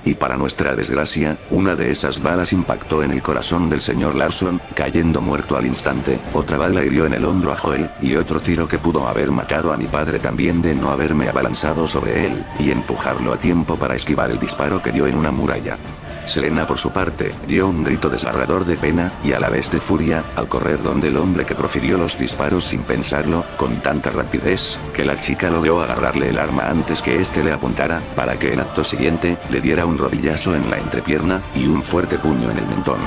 Y para nuestra desgracia, una de esas balas impactó en el corazón del señor Larson, cayendo muerto al instante, otra bala hirió en el hombro a Joel, y otro tiro que pudo haber matado a mi padre también de no haberme abalanzado sobre él, y empujarlo a tiempo para esquivar el disparo que dio en una muralla. Selena por su parte, dio un grito desgarrador de pena, y a la vez de furia, al correr donde el hombre que profirió los disparos sin pensarlo, con tanta rapidez, que la chica logró agarrarle el arma antes que éste le apuntara, para que en acto siguiente, le diera un rodillazo en la entrepierna, y un fuerte puño en el mentón.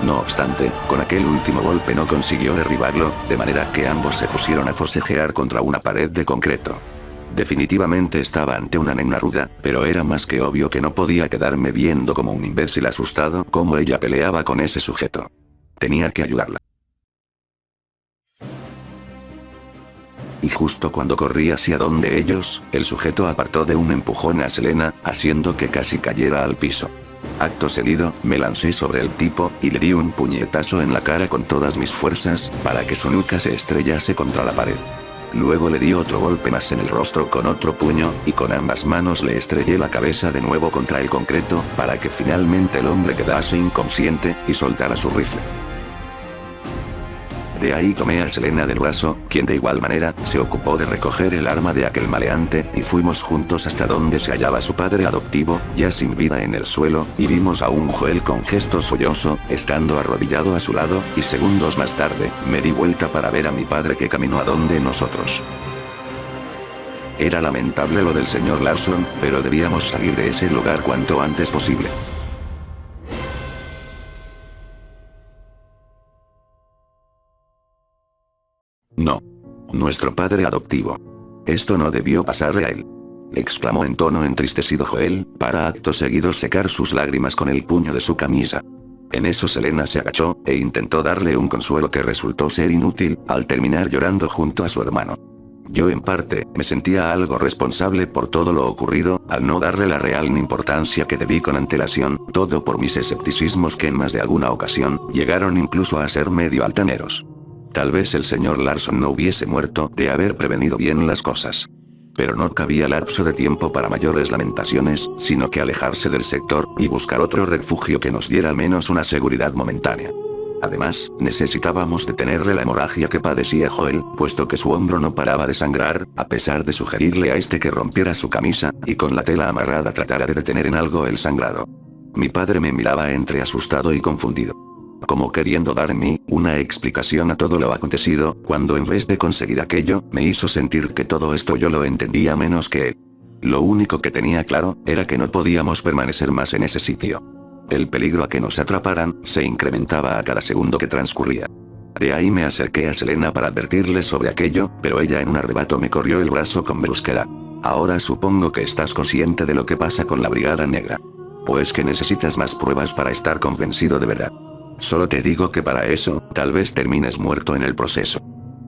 No obstante, con aquel último golpe no consiguió derribarlo, de manera que ambos se pusieron a forcejear contra una pared de concreto. Definitivamente estaba ante una nena ruda, pero era más que obvio que no podía quedarme viendo como un imbécil asustado cómo ella peleaba con ese sujeto. Tenía que ayudarla. Y justo cuando corrí hacia donde ellos, el sujeto apartó de un empujón a Selena, haciendo que casi cayera al piso. Acto seguido, me lancé sobre el tipo, y le di un puñetazo en la cara con todas mis fuerzas, para que su nuca se estrellase contra la pared. Luego le di otro golpe más en el rostro con otro puño, y con ambas manos le estrellé la cabeza de nuevo contra el concreto, para que finalmente el hombre quedase inconsciente, y soltara su rifle. De ahí tomé a Selena del brazo, quien de igual manera, se ocupó de recoger el arma de aquel maleante, y fuimos juntos hasta donde se hallaba su padre adoptivo, ya sin vida en el suelo, y vimos a un Joel con gesto sollozo, estando arrodillado a su lado, y segundos más tarde, me di vuelta para ver a mi padre que caminó a donde nosotros. Era lamentable lo del señor Larson, pero debíamos salir de ese lugar cuanto antes posible. No. Nuestro padre adoptivo. Esto no debió pasarle a él. Exclamó en tono entristecido Joel, para acto seguido secar sus lágrimas con el puño de su camisa. En eso Selena se agachó, e intentó darle un consuelo que resultó ser inútil, al terminar llorando junto a su hermano. Yo en parte, me sentía algo responsable por todo lo ocurrido, al no darle la real importancia que debí con antelación, todo por mis escepticismos que en más de alguna ocasión, llegaron incluso a ser medio altaneros. Tal vez el señor Larson no hubiese muerto de haber prevenido bien las cosas. Pero no cabía lapso de tiempo para mayores lamentaciones, sino que alejarse del sector, y buscar otro refugio que nos diera al menos una seguridad momentánea. Además, necesitábamos detenerle la hemorragia que padecía Joel, puesto que su hombro no paraba de sangrar, a pesar de sugerirle a este que rompiera su camisa, y con la tela amarrada tratara de detener en algo el sangrado. Mi padre me miraba entre asustado y confundido, como queriendo dar en mí una explicación a todo lo acontecido, cuando en vez de conseguir aquello, me hizo sentir que todo esto yo lo entendía menos que él. Lo único que tenía claro, era que no podíamos permanecer más en ese sitio. El peligro a que nos atraparan, se incrementaba a cada segundo que transcurría. De ahí me acerqué a Selena para advertirle sobre aquello, pero ella en un arrebato me corrió el brazo con brusquedad. Ahora supongo que estás consciente de lo que pasa con la Brigada Negra. ¿O es que necesitas más pruebas para estar convencido de verdad? Solo te digo que para eso, tal vez termines muerto en el proceso.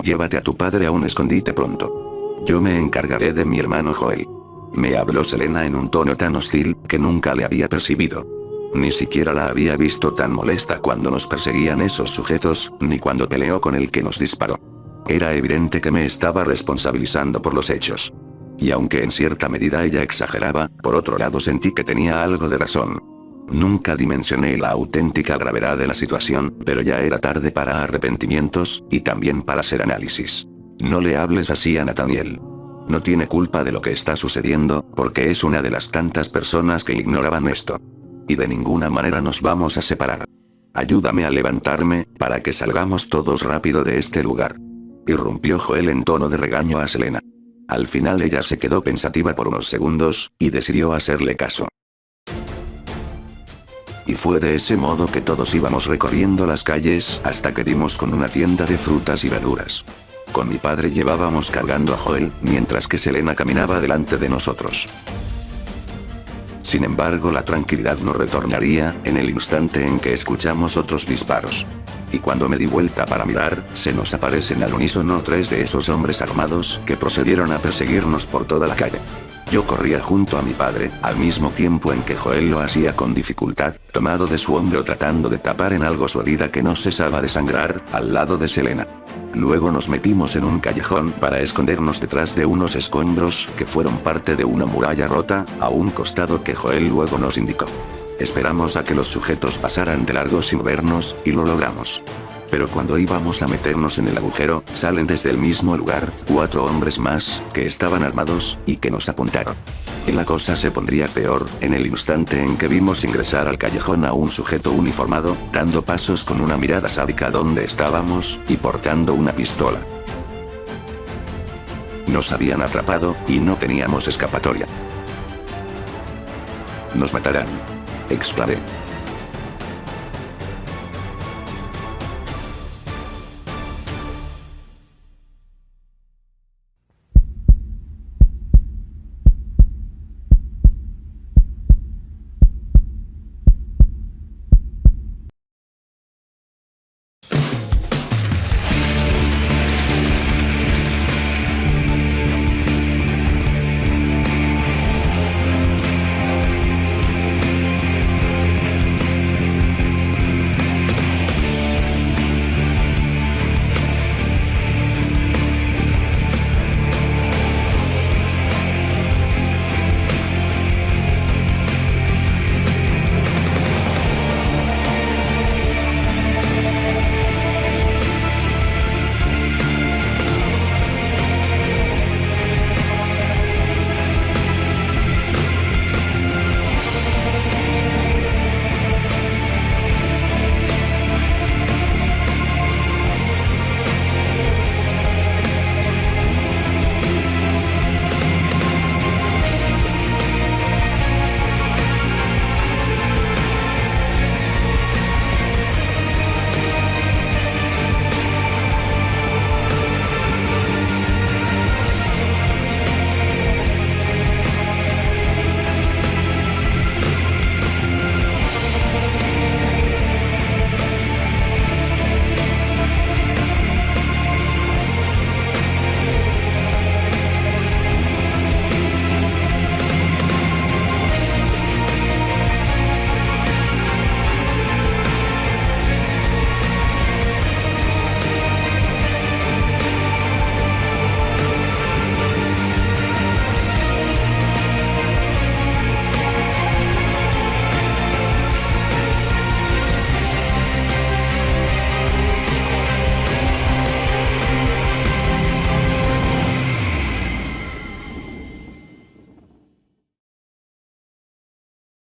Llévate a tu padre a un escondite pronto. Yo me encargaré de mi hermano Joel. Me habló Selena en un tono tan hostil, que nunca le había percibido. Ni siquiera la había visto tan molesta cuando nos perseguían esos sujetos, ni cuando peleó con el que nos disparó. Era evidente que me estaba responsabilizando por los hechos. Y aunque en cierta medida ella exageraba, por otro lado sentí que tenía algo de razón. Nunca dimensioné la auténtica gravedad de la situación, pero ya era tarde para arrepentimientos, y también para hacer análisis. No le hables así a Nathaniel. No tiene culpa de lo que está sucediendo, porque es una de las tantas personas que ignoraban esto. Y de ninguna manera nos vamos a separar. Ayúdame a levantarme, para que salgamos todos rápido de este lugar. Irrumpió Joel en tono de regaño a Selena. Al final ella se quedó pensativa por unos segundos, y decidió hacerle caso. Y fue de ese modo que todos íbamos recorriendo las calles hasta que dimos con una tienda de frutas y verduras. Con mi padre llevábamos cargando a Joel, mientras que Selena caminaba delante de nosotros. Sin embargo, la tranquilidad no retornaría en el instante en que escuchamos otros disparos. Y cuando me di vuelta para mirar, se nos aparecen al unísono 3 de esos hombres armados que procedieron a perseguirnos por toda la calle. Yo corría junto a mi padre, al mismo tiempo en que Joel lo hacía con dificultad, tomado de su hombro tratando de tapar en algo su herida que no cesaba de sangrar, al lado de Selena. Luego nos metimos en un callejón para escondernos detrás de unos escombros que fueron parte de una muralla rota, a un costado que Joel luego nos indicó. Esperamos a que los sujetos pasaran de largo sin vernos, y lo logramos. Pero cuando íbamos a meternos en el agujero, salen desde el mismo lugar, 4 hombres más, que estaban armados, y que nos apuntaron. Y la cosa se pondría peor, en el instante en que vimos ingresar al callejón a un sujeto uniformado, dando pasos con una mirada sádica donde estábamos, y portando una pistola. Nos habían atrapado, y no teníamos escapatoria. Nos matarán. Exclamé.